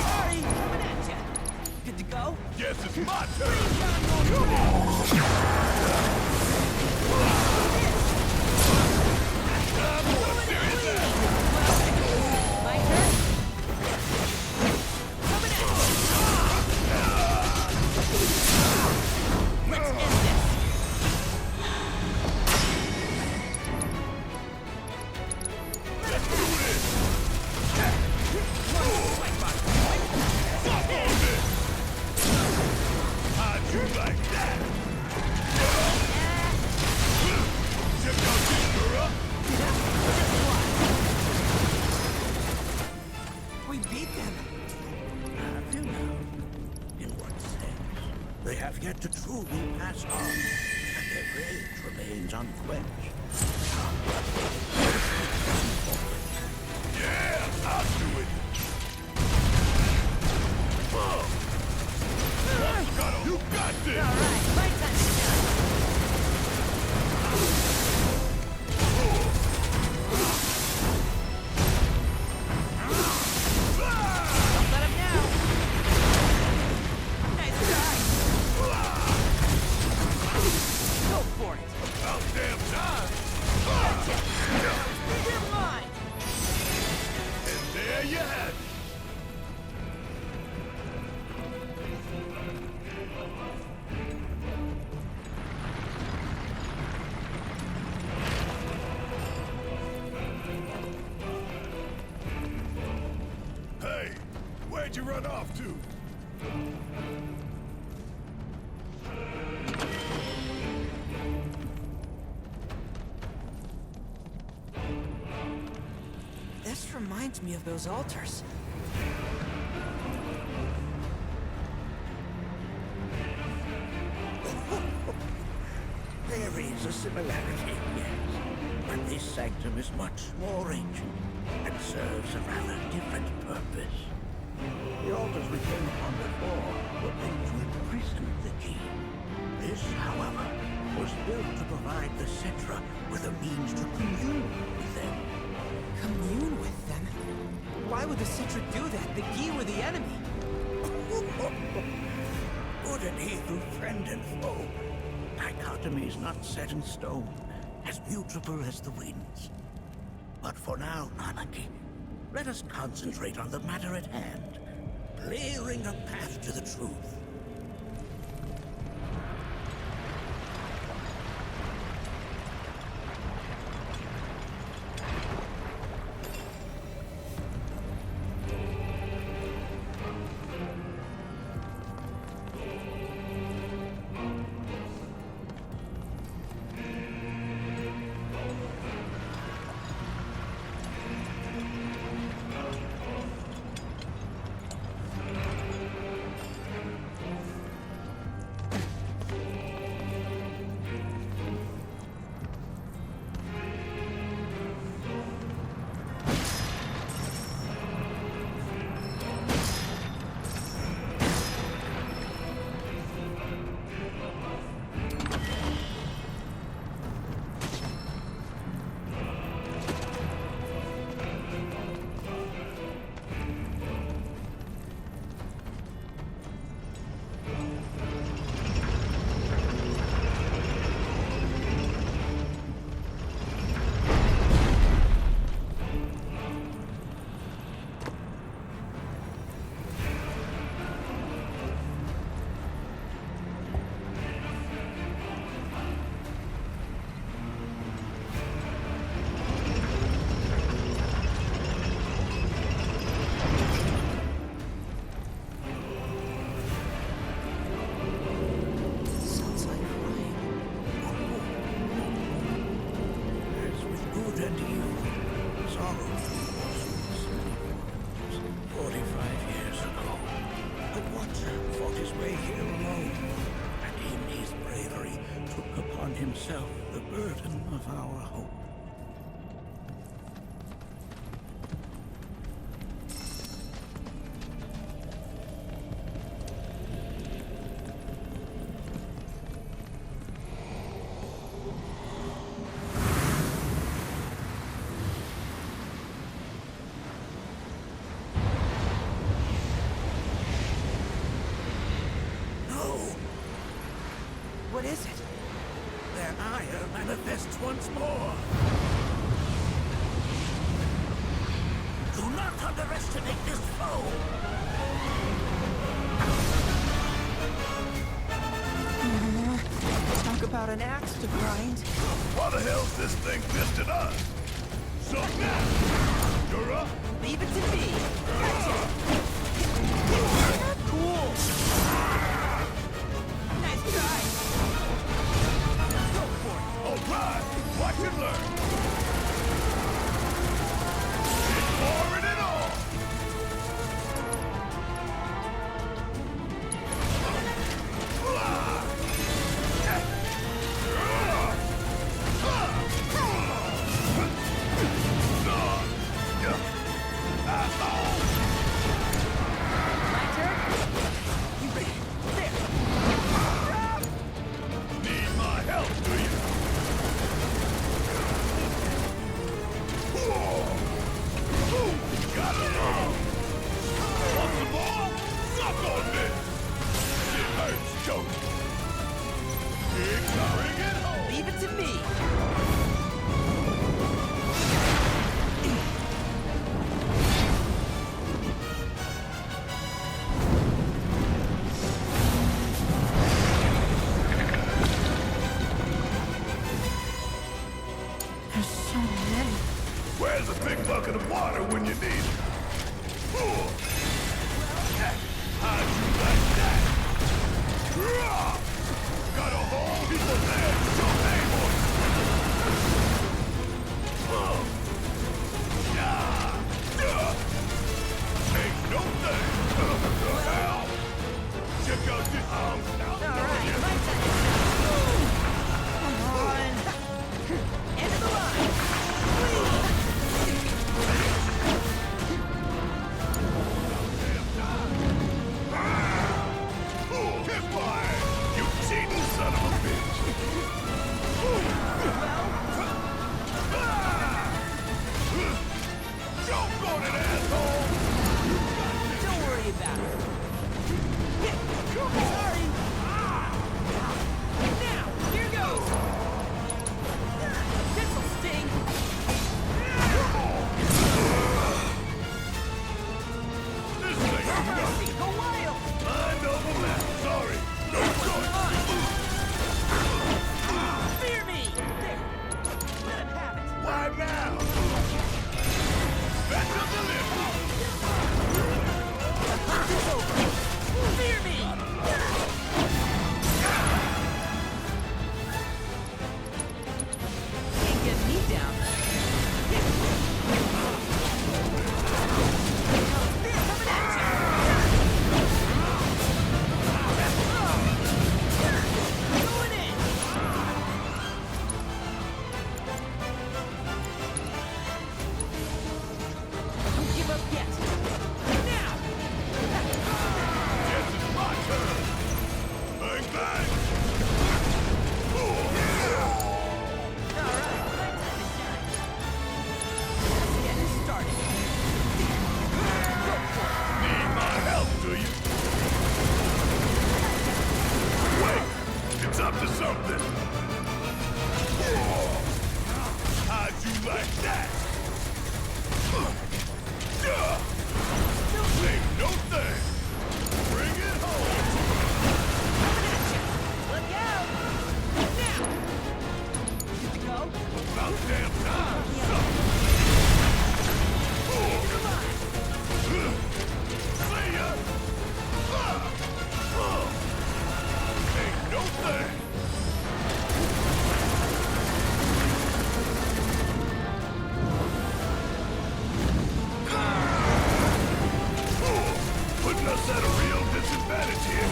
Sorry, coming at ya. Good to go? Guess it's my turn! My turn? Coming at you. Let's end this. Let's do this! How'd you like that? Check out this girl! We beat them. Have you now? In what sense? They have yet to truly pass on, and rage remains unquenched. Yeah, I'll do it. You got this! All right, my time to shine. Don't let him now. Nice try. Go for it. About damn time! Gotcha. You're mine. And there you have it. Hey, where'd you run off to? This reminds me of those altars. There is a similarity, yes. But this sanctum is much more ancient and serves a rather different purpose. The altars we came upon before were meant to imprison the key. This, however, was built to provide the Cetra with a means to commune with them. Commune with them? Why would the Citra do that? The Gi were the enemy. Good and evil, friend and foe. Dichotomy is not set in stone, as mutable as the winds. But for now, Nanaki, let us concentrate on the matter at hand, clearing a path to the truth. Himself the burden of our hope. What is it? Their ire manifests once more. Do not underestimate this foe. Talk about an axe to grind. Why the hell's this thing pissed at us? So now, you're up. Leave it to me. Gotcha. Cool. Nice try. Go for it. All right, watch and learn. It's pouring it on. Where's a big bucket of water when you need it? How'd you like that? Got a whole heap of land with your name on it. Ain't no thing. Hell. Check out this arms now. All right, my turn. Come on. End of the line. Kiss my ass, you cheating son of a bitch! Choke on it, asshole! Don't worry about it. Sorry. Now, here goes. This'll sting. This thing is Mercy, go wild. mind over matter. Sorry. No choice. Fear me. There. Let him have it. Why now? Special delivery. The hunt is over. Fear me. Can't get me down. Spear coming at you. Going in. Don't give up yet. Now. Guess it's my turn. Bang, bang. All right, my time to shine. Just getting started. Go for it. Need my help, do you? Wait, it's up to something. How'd you like that? Ain't no thing. Bring it home. Look out! Now! Good to go? About damn time. Come on! See ya. Ain't no thing. Putting us at a real disadvantage here.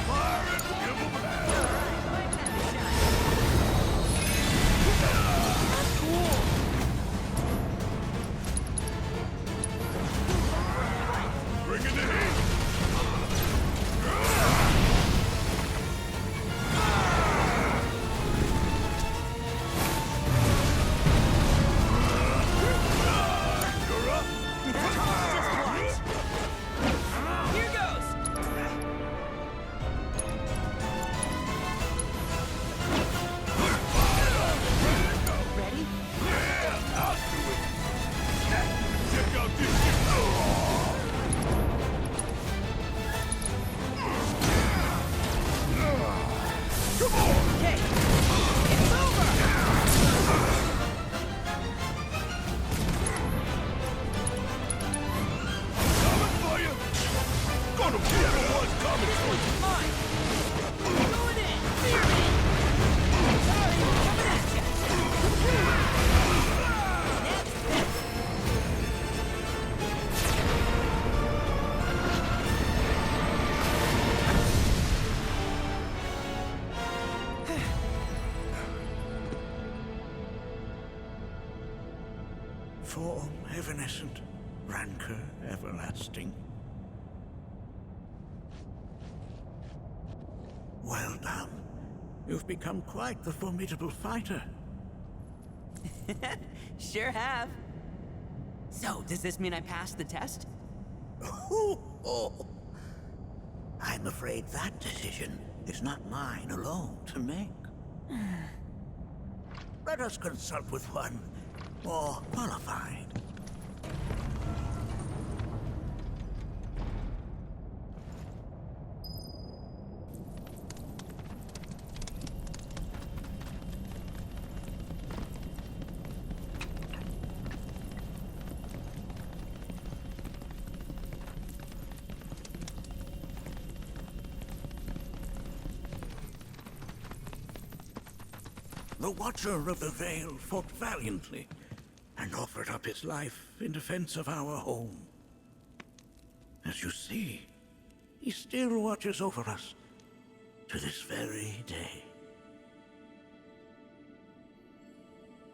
Fire it, give 'em hell. Cool! Bring in the heat. You're up. Just watch! Here goes! Ready? Yeah, I'll do it. Check out this shit. Come on. Okay! It's over! Coming for you. Gonna be the ones coming for you. Mine! Going in! Fear me! Sorry, coming at ya! Form evanescent, rancor everlasting. Well done. You've become quite the formidable fighter. Sure have. So, does this mean I passed the test? I'm afraid that decision is not mine alone to make. Let us consult with one more qualified. The Watcher of the Veil fought valiantly and offered up his life in defense of our home. As you see, he still watches over us to this very day.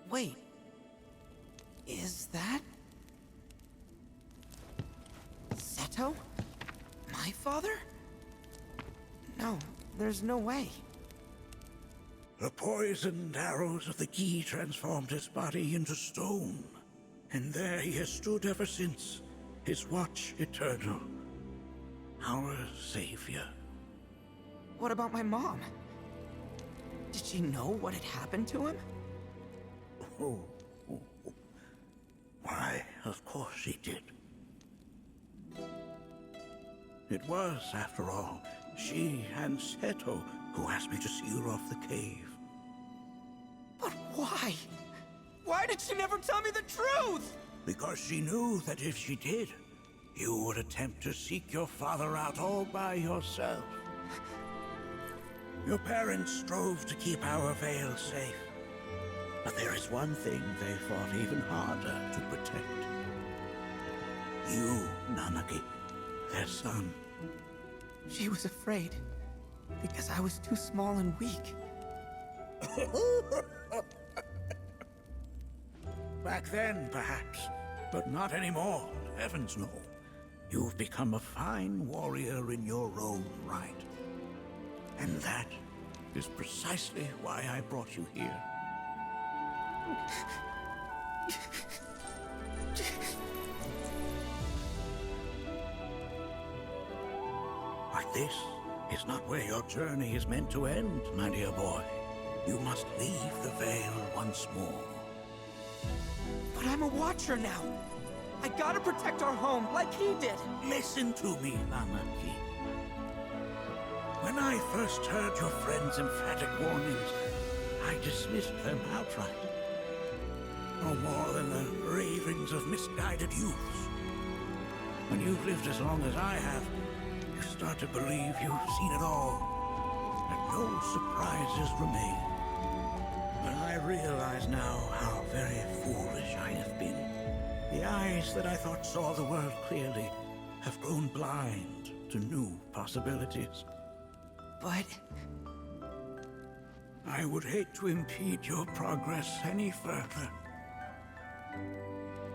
Wait. Is that... Seto? My father? No, there's no way. The poisoned arrows of the key transformed his body into stone, and there he has stood ever since, his watch eternal, our savior. What about my mom? Did she know what had happened to him? Oh. Why, of course she did. It was, after all, she and Seto who asked me to seal off the cave. But why? Why did she never tell me the truth? Because she knew that if she did, you would attempt to seek your father out all by yourself. Your parents strove to keep our Veil safe. But there is one thing they fought even harder to protect. You, Nanaki, their son. She was afraid, because I was too small and weak. Back then, perhaps, but not anymore, heavens no. You've become a fine warrior in your own right. And that is precisely why I brought you here. But this is not where your journey is meant to end, my dear boy. You must leave the Veil once more. But I'm a Watcher now. I gotta protect our home like he did. Listen to me, Nanaki. When I first heard your friend's emphatic warnings, I dismissed them outright. No more than the ravings of misguided youths. When you've lived as long as I have, you start to believe you've seen it all, that no surprises remain. But I realize now how very foolish I have been. The eyes that I thought saw the world clearly have grown blind to new possibilities. But... I would hate to impede your progress any further.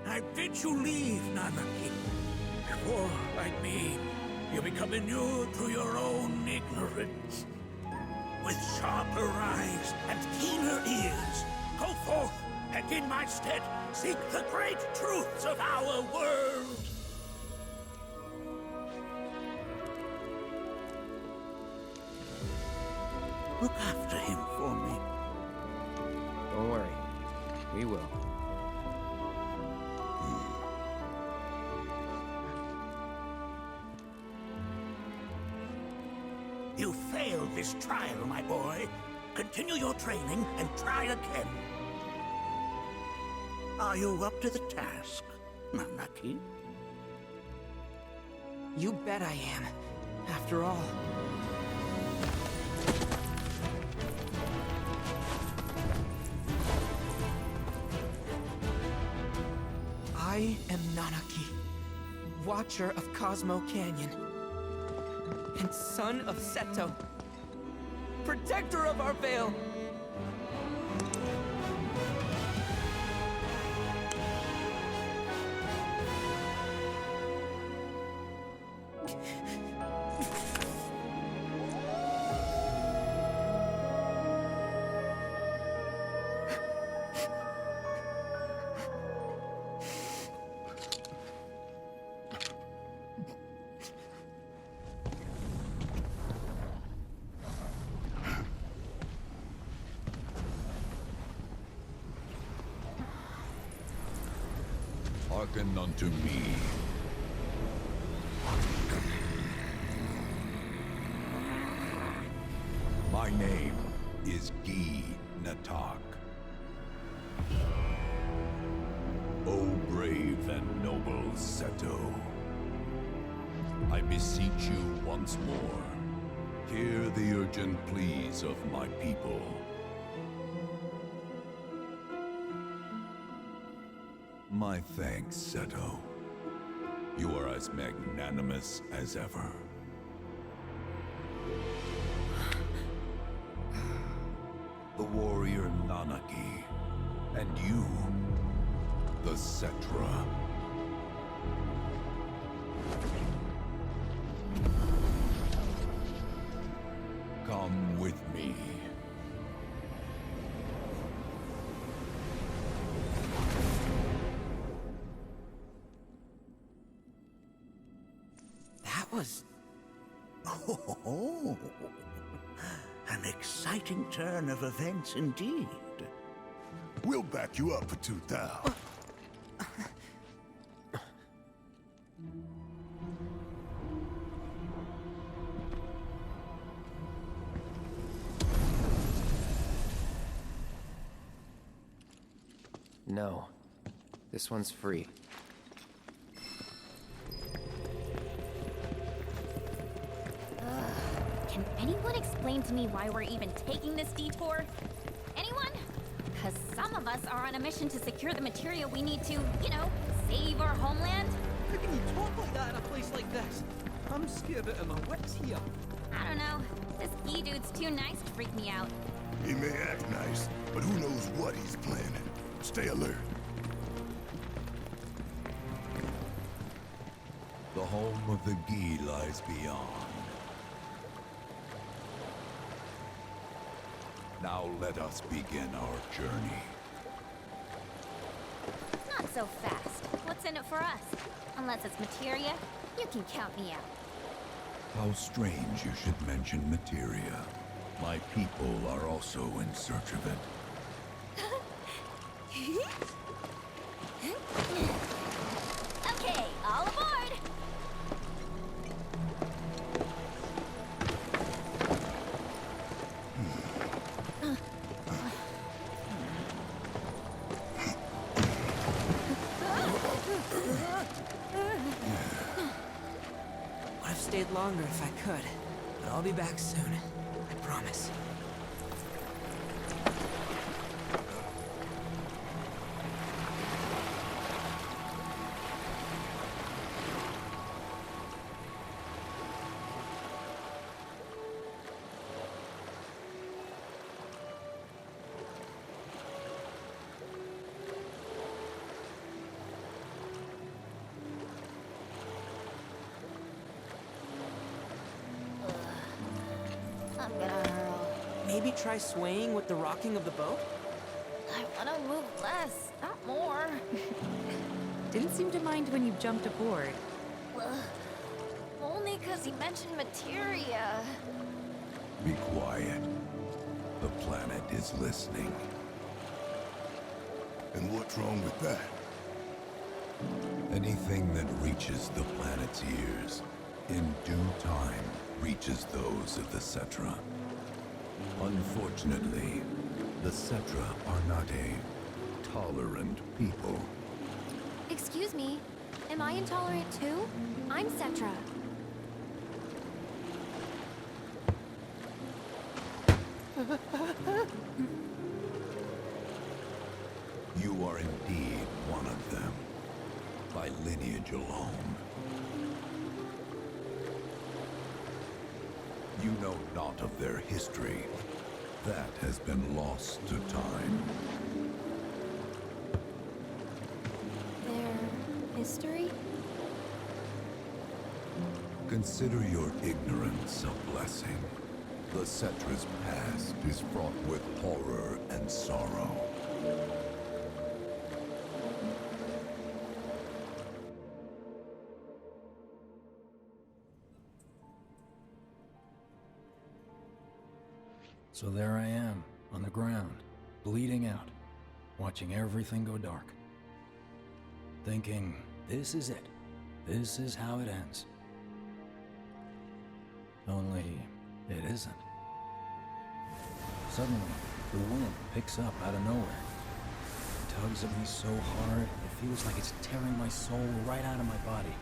I bid you leave, Nanaki, before, like me, you become inured to your own ignorance. With sharper eyes and keener ears, go forth and in my stead seek the great truths of our world. Look after him for me. Don't worry. We will. You failed this trial, my boy. Continue your training and try again. Are you up to the task, Nanaki? You bet I am. After all. I am Nanaki, Watcher of Cosmo Canyon, and son of Seto, protector of our Veil. Hearken unto me. My name is Gi Natak. O brave and noble Seto, I beseech you once more, hear the urgent pleas of my people. My thanks, Seto. You are as magnanimous as ever. The warrior Nanaki, and you, the Cetra. Come with me. That was... Oh, an exciting turn of events indeed. We'll back you up for 2,000. No. This one's free. Can anyone explain to me why we're even taking this detour? Anyone? Because some of us are on a mission to secure the material we need to, you know, save our homeland. How can you talk like that in a place like this? I'm scared out of my wits here. I don't know. This ski dude's too nice to freak me out. He may act nice, but who knows what he's planning. Stay alert. The home of the Gi lies beyond. Now let us begin our journey. Not so fast. What's in it for us? Unless it's materia, you can count me out. How strange you should mention materia. My people are also in search of it. Okay, all aboard! Would have stayed longer if I could, but I'll be back soon. I promise. I'm gonna hurl. Maybe try swaying with the rocking of the boat? I wanna move less, not more. Didn't seem to mind when you jumped aboard. Only because he mentioned materia. Be quiet. The planet is listening. And what's wrong with that? Anything that reaches the planet's ears, in due time, reaches those of the Cetra. Unfortunately, the Cetra are not a tolerant people. Excuse me, am I intolerant too? I'm Cetra. You are indeed one of them, by lineage alone. You know not of their history. That has been lost to time. Their history? Consider your ignorance a blessing. The Cetra's past is fraught with horror and sorrow. So there I am, on the ground, bleeding out, watching everything go dark. Thinking, this is it. This is how it ends. Only, it isn't. Suddenly, the wind picks up out of nowhere. It tugs at me so hard, it feels like it's tearing my soul right out of my body.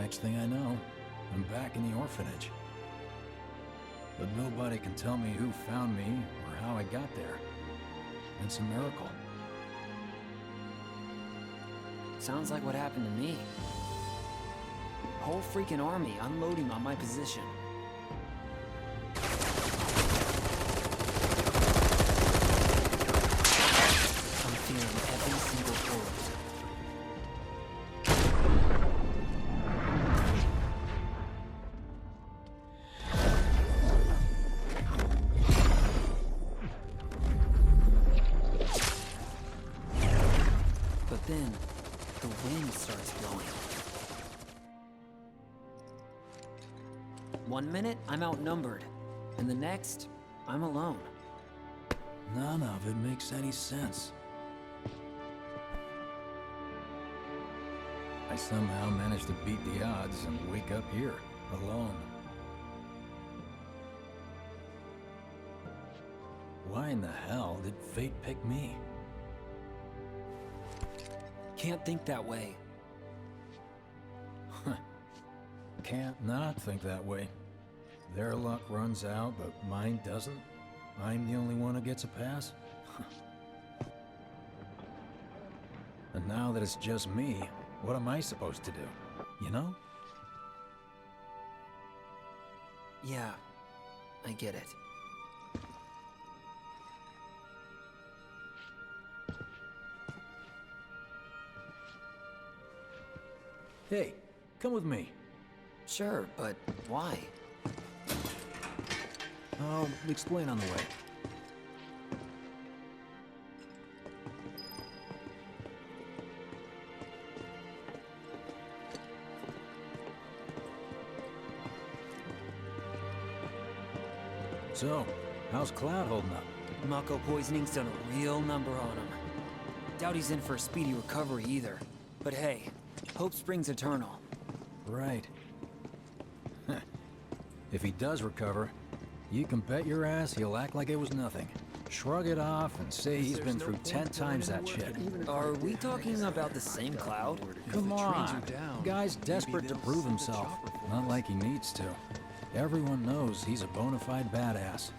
Next thing I know, I'm back in the orphanage. But nobody can tell me who found me or how I got there. It's a miracle. Sounds like what happened to me. Whole freaking army unloading on my position. I'm feeling every single bullet. But then, the wind starts blowing. 1 minute, I'm outnumbered. And the next, I'm alone. None of it makes any sense. I somehow managed to beat the odds and wake up here, alone. Why in the hell did fate pick me? Can't think that way. Can't not think that way. Their luck runs out, but mine doesn't. I'm the only one who gets a pass. And now that it's just me, what am I supposed to do? You know? Yeah, I get it. Hey, come with me. Sure, but why? I'll explain on the way. So, how's Cloud holding up? Mako poisoning's done a real number on him. Doubt he's in for a speedy recovery either. But hey, hope springs eternal. Right. If he does recover, you can bet your ass he'll act like it was nothing. Shrug it off and say he's been through 10 times that shit. Are we talking about the same Cloud? Come on. Guy's desperate to prove himself. Not like he needs to. Everyone knows he's a bona fide badass.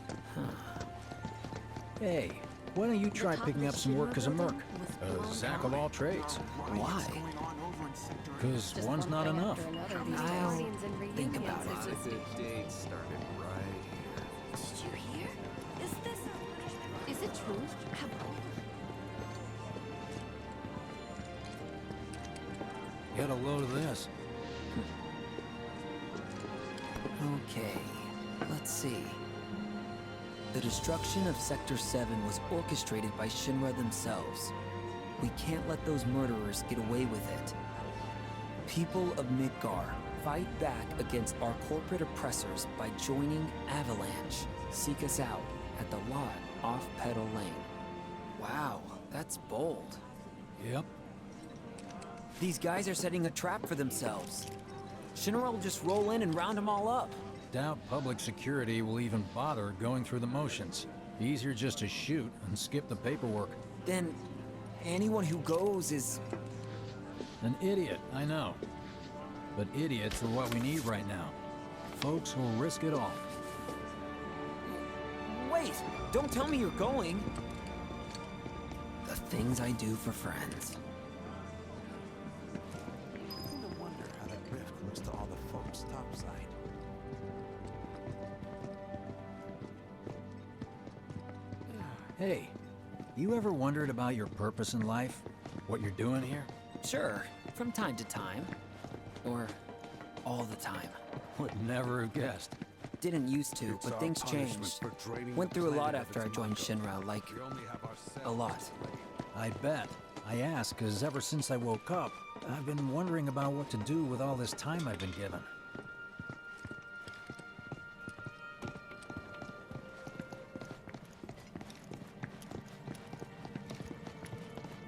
Hey, why don't you try picking up some work as a merc? A Zack of all trades. Why? Because one's not enough. I'll think about it. The date started right here. Did you hear? Is it true? Get a load of this. Okay, let's see. The destruction of Sector 7 was orchestrated by Shinra themselves. We can't let those murderers get away with it. People of Midgar, fight back against our corporate oppressors by joining Avalanche. Seek us out at the lot off Petal Lane. Wow, that's bold. Yep. These guys are setting a trap for themselves. Shinra will just roll in and round them all up. Doubt public security will even bother going through the motions. Easier just to shoot and skip the paperwork. Then anyone who goes is... An idiot, I know. But idiots are what we need right now. Folks who'll risk it all. Wait! Don't tell me you're going! The things I do for friends. I wonder how that rift looks to all the folks topside. Hey, you ever wondered about your purpose in life? What you're doing here? Sure, from time to time. Or all the time. Would never have guessed. Didn't used to, but things changed. Went through a lot after I joined Shinra, like, a lot. I bet. I ask, because ever since I woke up, I've been wondering about what to do with all this time I've been given.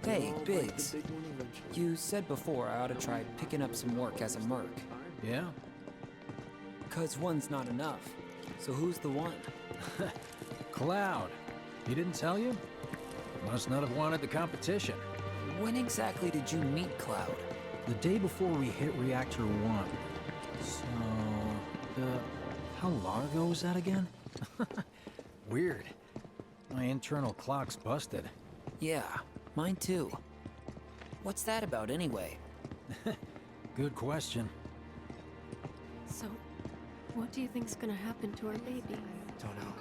Hey, Biggs. You said before I ought to try picking up some work as a merc. Yeah? 'Cause one's not enough. So who's the one? Cloud. He didn't tell you? Must not have wanted the competition. When exactly did you meet Cloud? The day before we hit Reactor 1. So, how long ago was that again? Weird. My internal clock's busted. Yeah, mine too. What's that about anyway? Good question. So, what do you think's gonna happen to our baby? Don't know.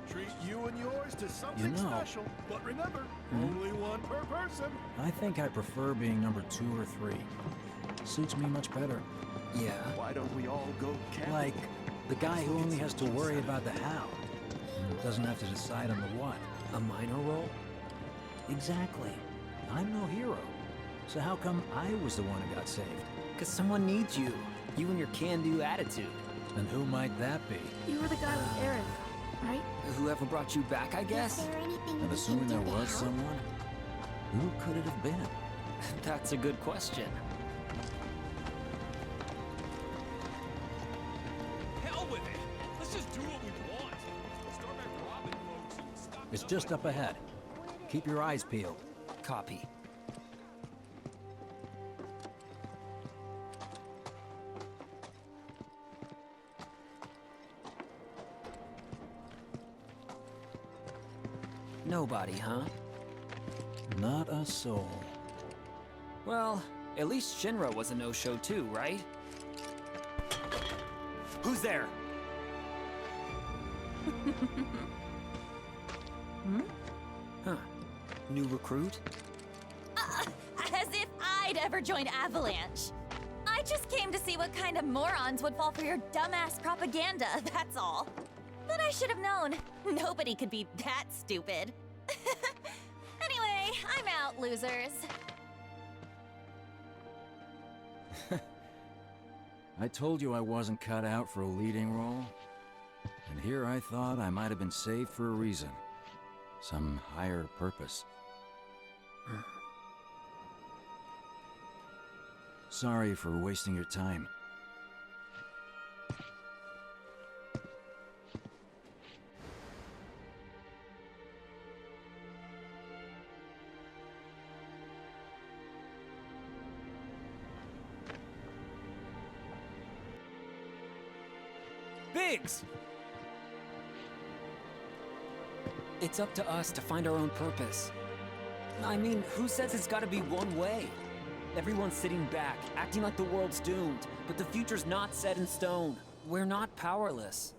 Treat you and yours to something You know- special. But remember, only one per person. I think I prefer being number 2 or 3. Suits me much better. Yeah. Why don't we all go camping? Like, the guy who only has to worry about the how. And doesn't have to decide on the what. A minor role? Exactly. I'm no hero. So how come I was the one who got saved? Because someone needs you. You and your can-do attitude. And who might that be? You were the guy with Aerith, right? Whoever brought you back, I guess? And assuming there was someone, who could it have been? That's a good question. Hell with it! Let's just do what we want. Start back robbing folks and stop. It's just up ahead. Keep your eyes peeled. Copy. Nobody, huh? Not a soul. Well, at least Shinra was a no-show too, right? Who's there? Huh. New recruit? As if I'd ever join Avalanche. I just came to see what kind of morons would fall for your dumbass propaganda, that's all. But I should have known. Nobody could be that stupid. Anyway, I'm out, losers. I told you I wasn't cut out for a leading role. And here I thought I might have been saved for a reason. Some higher purpose. Sorry for wasting your time. Biggs! It's up to us to find our own purpose. I mean, who says it's gotta be one way? Everyone's sitting back, acting like the world's doomed, but the future's not set in stone. We're not powerless.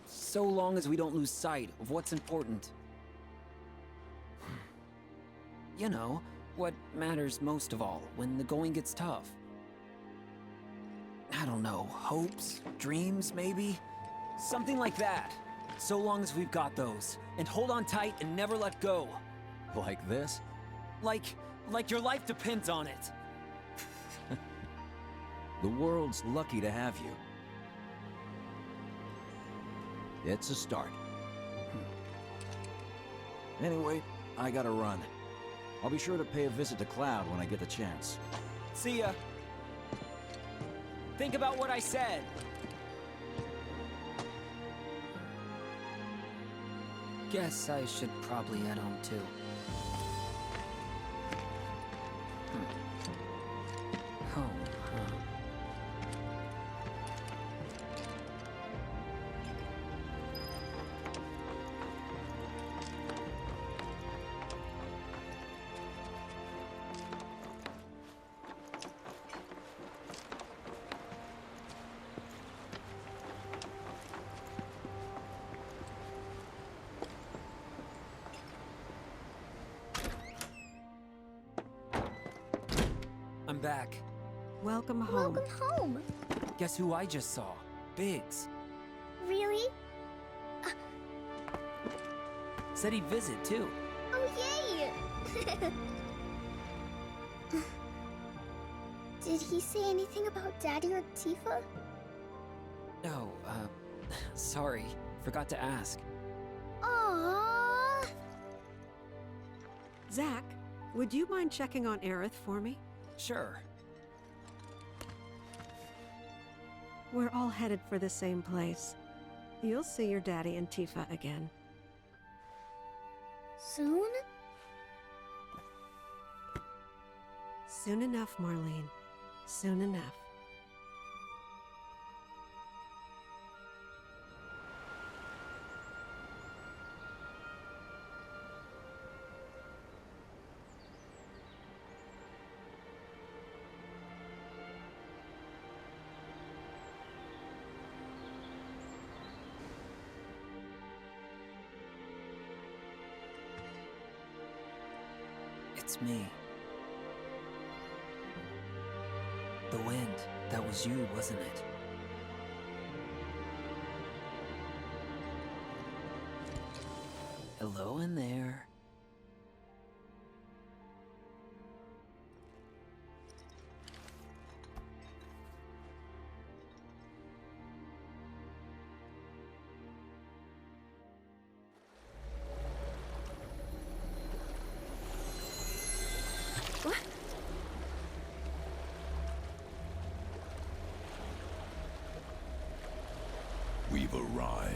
So long as we don't lose sight of what's important. You know, what matters most of all when the going gets tough. I don't know, hopes, dreams, maybe? Something like that. So long as we've got those. And hold on tight and never let go. Like this? Like your life depends on it. The world's lucky to have you. It's a start. Anyway, I gotta run. I'll be sure to pay a visit to Cloud when I get the chance. See ya. Think about what I said. Guess I should probably head home too. Home, huh? I'm back. Welcome home. Welcome home. Guess who I just saw? Biggs. Really? Said he'd visit too. Oh, yay! Did he say anything about Daddy or Tifa? No, sorry. Forgot to ask. Aww. Zach, would you mind checking on Aerith for me? Sure. We're all headed for the same place. You'll see your daddy and Tifa again. Soon? Soon enough, Marlene. Soon enough. It's me. The wind. That was you, wasn't it? Hello in there. We've arrived.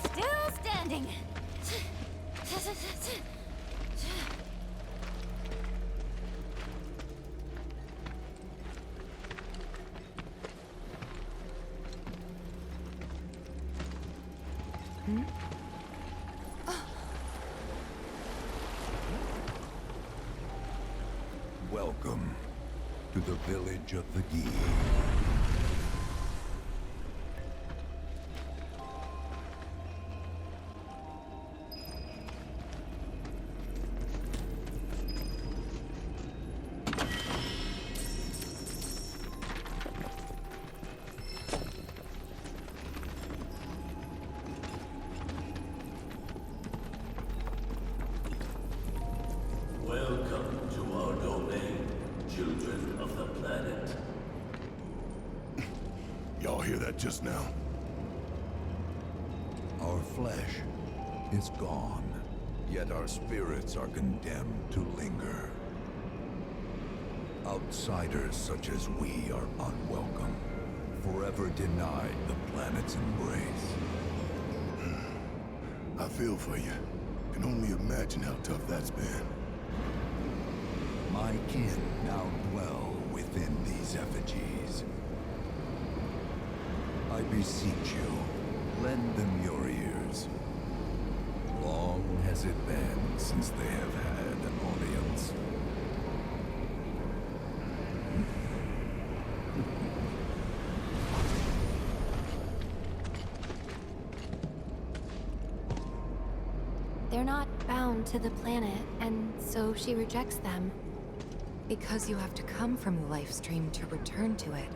Still standing. Welcome to the village of the Gi. Welcome to our domain, children of the planet. Y'all hear that just now? Our flesh is gone, yet our spirits are condemned to linger. Outsiders such as we are unwelcome, forever denied the planet's embrace. I feel for you. Can only imagine how tough that's been. My kin now dwell within these effigies. I beseech you, lend them your ears. Long has it been since they have had an audience. They're not bound to the planet, and so she rejects them. Because you have to come from the life stream to return to it.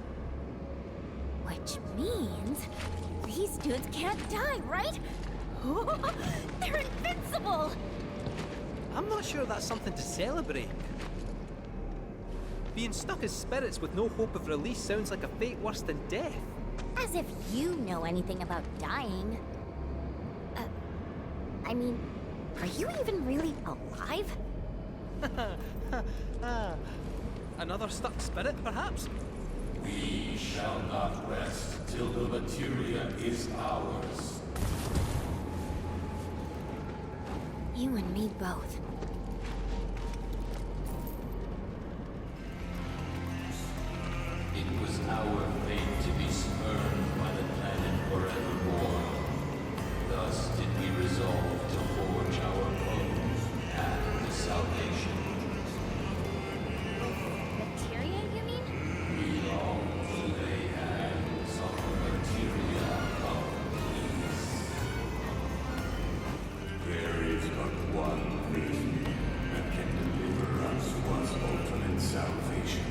Which means these dudes can't die, right? They're invincible! I'm not sure that's something to celebrate. Being stuck as spirits with no hope of release sounds like a fate worse than death. As if you know anything about dying. I mean, are you even really alive? Another stuck spirit, perhaps? We shall not rest till the materia is ours. You and me both. It was our fate to be spurned by the planet forevermore. Thus did we resolve to forge our own path to salvation. Materia, you mean? We long to lay hands on the materia of peace. There is but one thing that can deliver us one's ultimate salvation.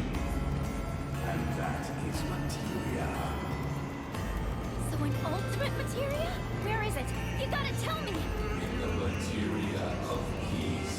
And that is materia. So an ultimate materia? Where is it? You gotta tell me! In the materia of peace.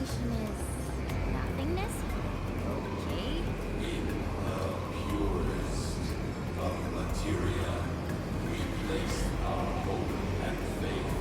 destination is nothingness? Okay. In the purest of materia, we place our hope and faith.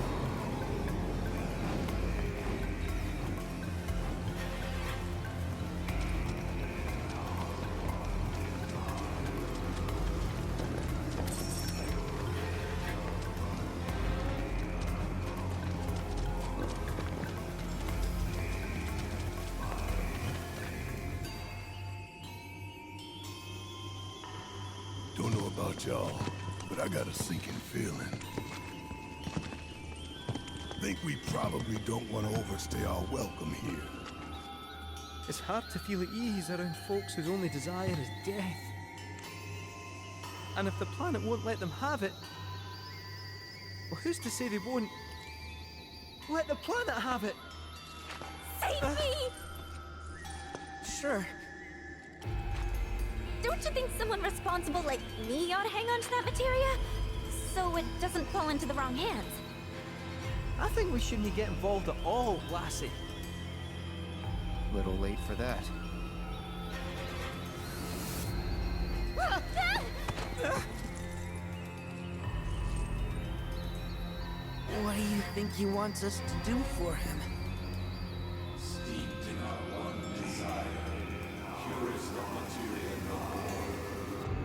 Don't know about y'all, but I got a sinking feeling. Think we probably don't want to overstay our welcome here. It's hard to feel at ease around folks whose only desire is death. And if the planet won't let them have it, well, who's to say they won't let the planet have it? Save me! Sure. Don't you think someone responsible like me ought to hang on to that materia? So it doesn't fall into the wrong hands. I think we shouldn't get involved at all, lassie. Little late for that. What do you think he wants us to do for him? Steeped in our one desire, purest of materia no more,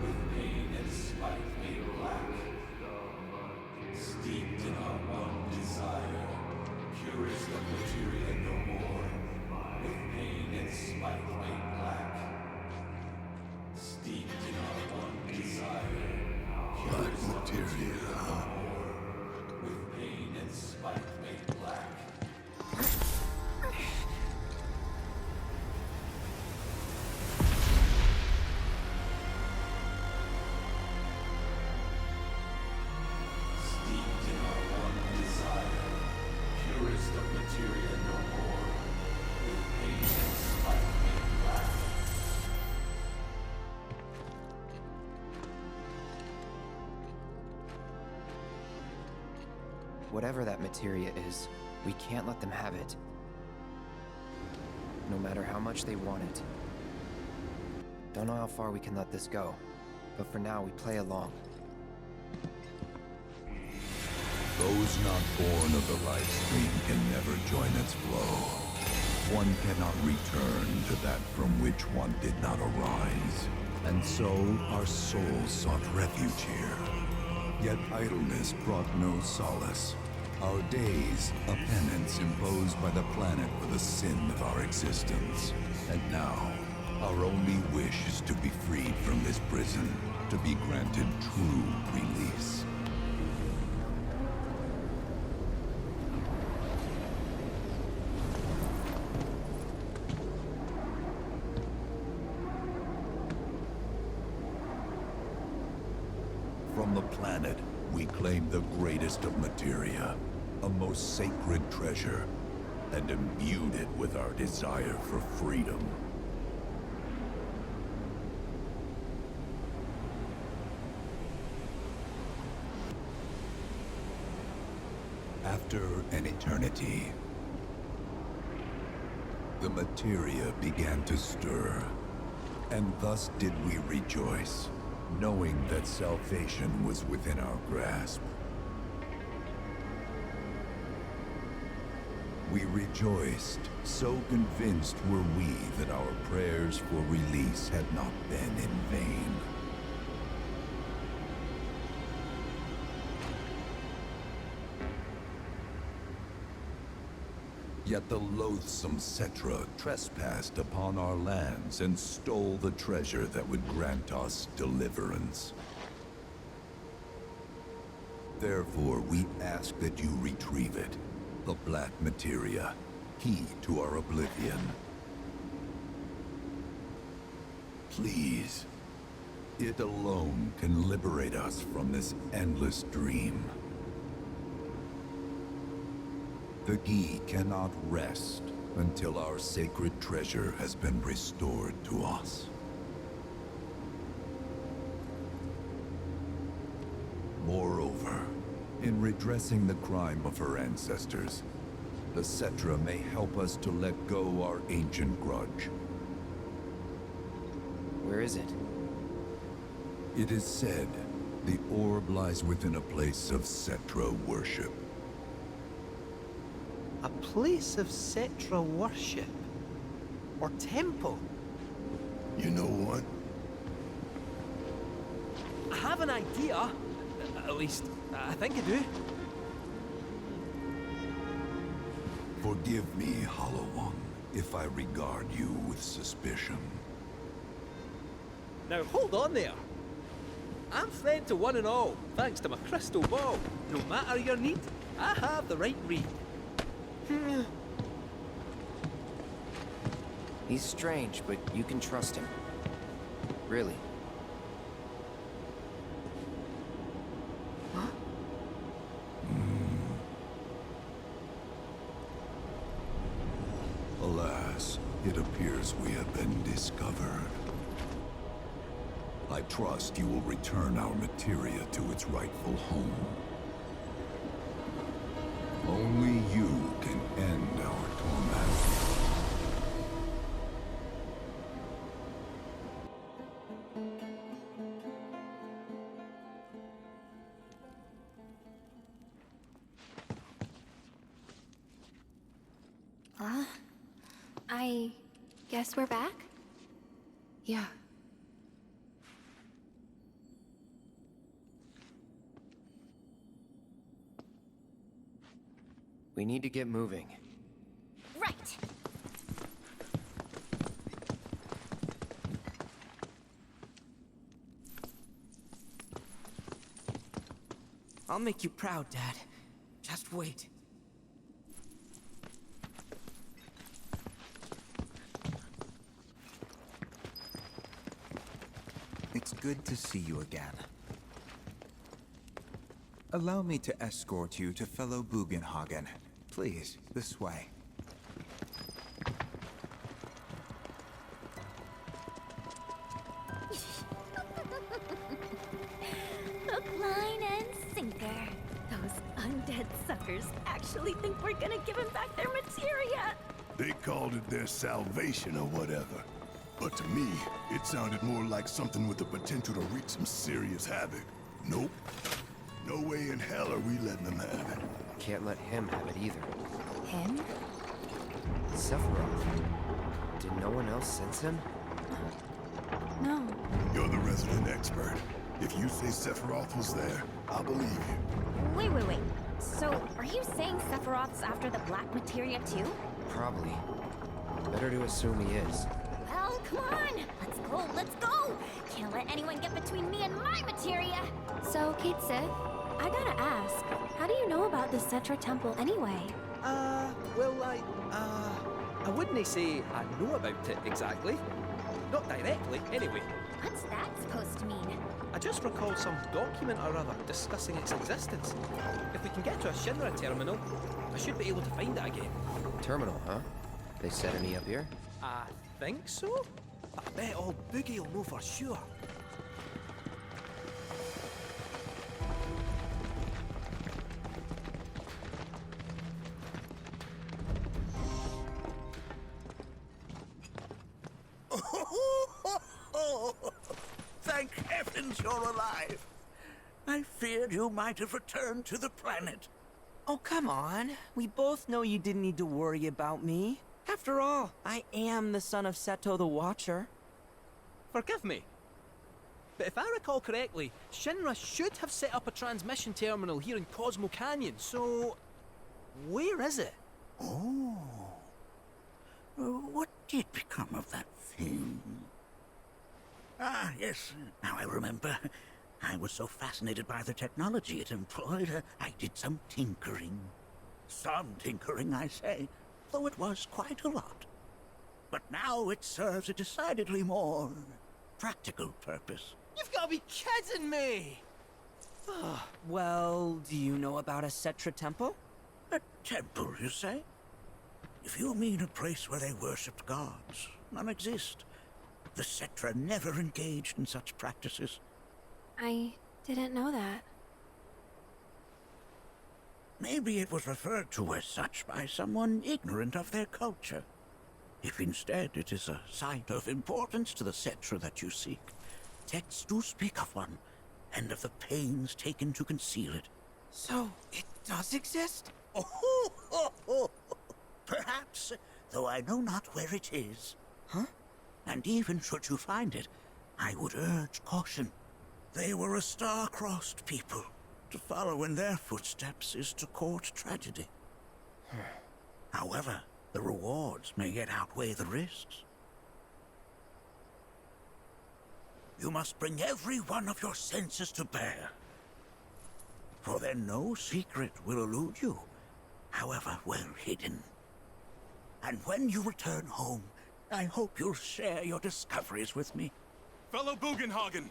with pain and spite made black. Steeped in our one desire, purest of materia no more, with pain and spite made black. Steeped in our one desire, Black materia, huh? with pain and spite made black. Steeped in our one desire, purest of materia no more, with pain and spite made black. Whatever that materia is, we can't let them have it. No matter how much they want it. Don't know how far we can let this go, but for now we play along. Those not born of the life stream can never join its flow. One cannot return to that from which one did not arise. And so our souls sought refuge here. Yet idleness brought no solace. Our days, a penance imposed by the planet for the sin of our existence. And now, our only wish is to be freed from this prison, to be granted true release. From the planet, we claim the greatest of materia, a most sacred treasure, and imbued it with our desire for freedom. After an eternity, the materia began to stir, and thus did we rejoice, knowing that salvation was within our grasp. We rejoiced, so convinced were we that our prayers for release had not been in vain. Yet the loathsome Cetra trespassed upon our lands and stole the treasure that would grant us deliverance. Therefore, we ask that you retrieve it, the black materia, key to our oblivion. Please, it alone can liberate us from this endless dream. The Gi cannot rest until our sacred treasure has been restored to us. Moreover, in redressing the crime of her ancestors, The Cetra may help us to let go our ancient grudge. Where is it? It is said the orb lies within a place of Cetra worship. A place of Cetra worship? Or temple? You know what? I have an idea. At least, I think I do. Forgive me, Hollow One, if I regard you with suspicion. Now hold on there. I'm friend to one and all, thanks to my crystal ball. No matter your need, I have the right read. He's strange, but you can trust him. Really. Huh? Alas, it appears we have been discovered. I trust you will return our materia to its rightful home. Only you can end our torment. I guess we're back? Yeah. We need to get moving. Right. I'll make you proud, Dad. Just wait. It's good to see you again. Allow me to escort you to fellow Bugenhagen. Please, this way. Hook, line, and sinker. Those undead suckers actually think we're gonna give them back their materia. They called it their salvation or whatever. But to me, it sounded more like something with the potential to wreak some serious havoc. Nope. No way in hell are we letting them have it. Can't let him have it either. Him? Sephiroth. Did no one else sense him? No. You're the resident expert. If you say Sephiroth was there, I'll believe you. Wait. So, are you saying Sephiroth's after the black materia too? Probably. Better to assume he is. Well, come on! Let's go! Can't let anyone get between me and my materia! So, Kate Sith, I gotta ask, how do you know about the Cetra Temple anyway? Well, I wouldn't say I know about it exactly. Not directly, anyway. What's that supposed to mean? I just recall some document or other discussing its existence. If we can get to a Shinra terminal, I should be able to find it again. Terminal, huh? They set any up here? I think so? But I bet old Boogie will know for sure. Thank heavens you're alive. I feared you might have returned to the planet. Oh, come on. We both know you didn't need to worry about me. After all, I am the son of Seto the Watcher. Forgive me. But if I recall correctly, Shinra should have set up a transmission terminal here in Cosmo Canyon, so... where is it? Oh. What did become of that thing? Ah, yes, now I remember. I was so fascinated by the technology it employed, I did some tinkering. Some tinkering, I say, though it was quite a lot. But now it serves a decidedly more practical purpose. You've got to be kidding me! Well, do you know about a Cetra temple? A temple, you say? If you mean a place where they worshipped gods, none exist. The Cetra never engaged in such practices. I didn't know that. Maybe it was referred to as such by someone ignorant of their culture. If instead it is a site of importance to the Cetra that you seek, texts do speak of one, and of the pains taken to conceal it. So, it does exist? Oh, perhaps, though I know not where it is. Huh? And even should you find it, I would urge caution. They were a star-crossed people. To follow in their footsteps is to court tragedy. However, the rewards may yet outweigh the risks. You must bring every one of your senses to bear. For then no secret will elude you, however well hidden. And when you return home, I hope you'll share your discoveries with me. Fellow Bugenhagen!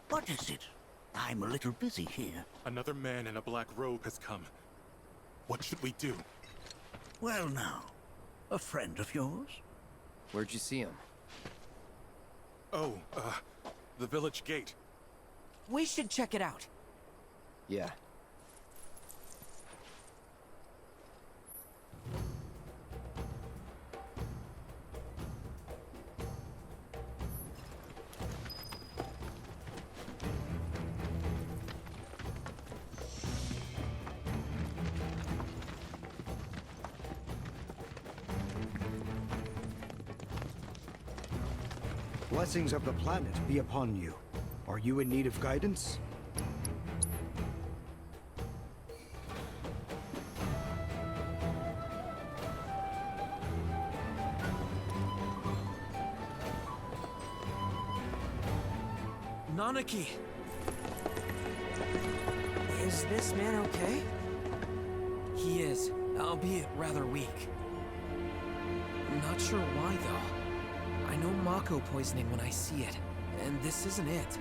What is it? I'm a little busy here. Another man in a black robe has come. What should we do? Well now, a friend of yours? Where'd you see him? Oh, the village gate. We should check it out. Yeah. Blessings of the planet be upon you. Are you in need of guidance? Nanaki! Is this man okay? He is, albeit rather weak. I'm not sure why, though. I know Mako poisoning when I see it, and this isn't it.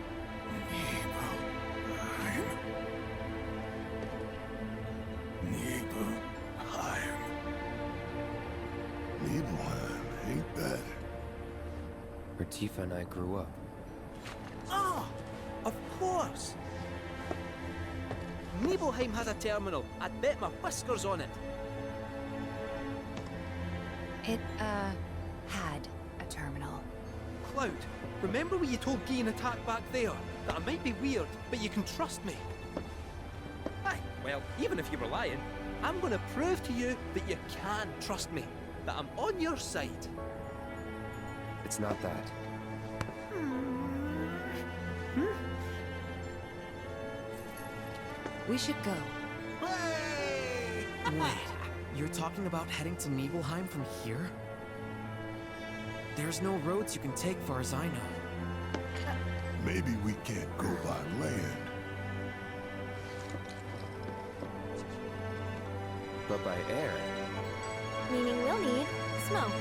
Nibelheim, ain't that? Where Tifa and I grew up. Oh, of course! Nibelheim has a terminal. I'd bet my whiskers on it. It, had a terminal. Cloud, remember when you told Guy an attack back there? That I might be weird, but you can trust me. Aye, well, even if you were lying, I'm gonna prove to you that you can trust me. That I'm on your side. It's not that. We should go. Wait, you're talking about heading to Nibelheim from here? There's no roads you can take far as I know. Maybe we can't go by land. But by air. Meaning we'll need smoke.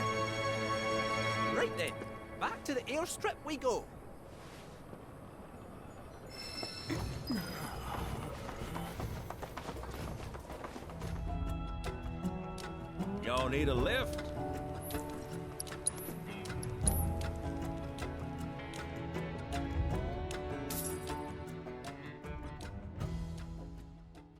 Right then, back to the airstrip we go. Y'all need a lift?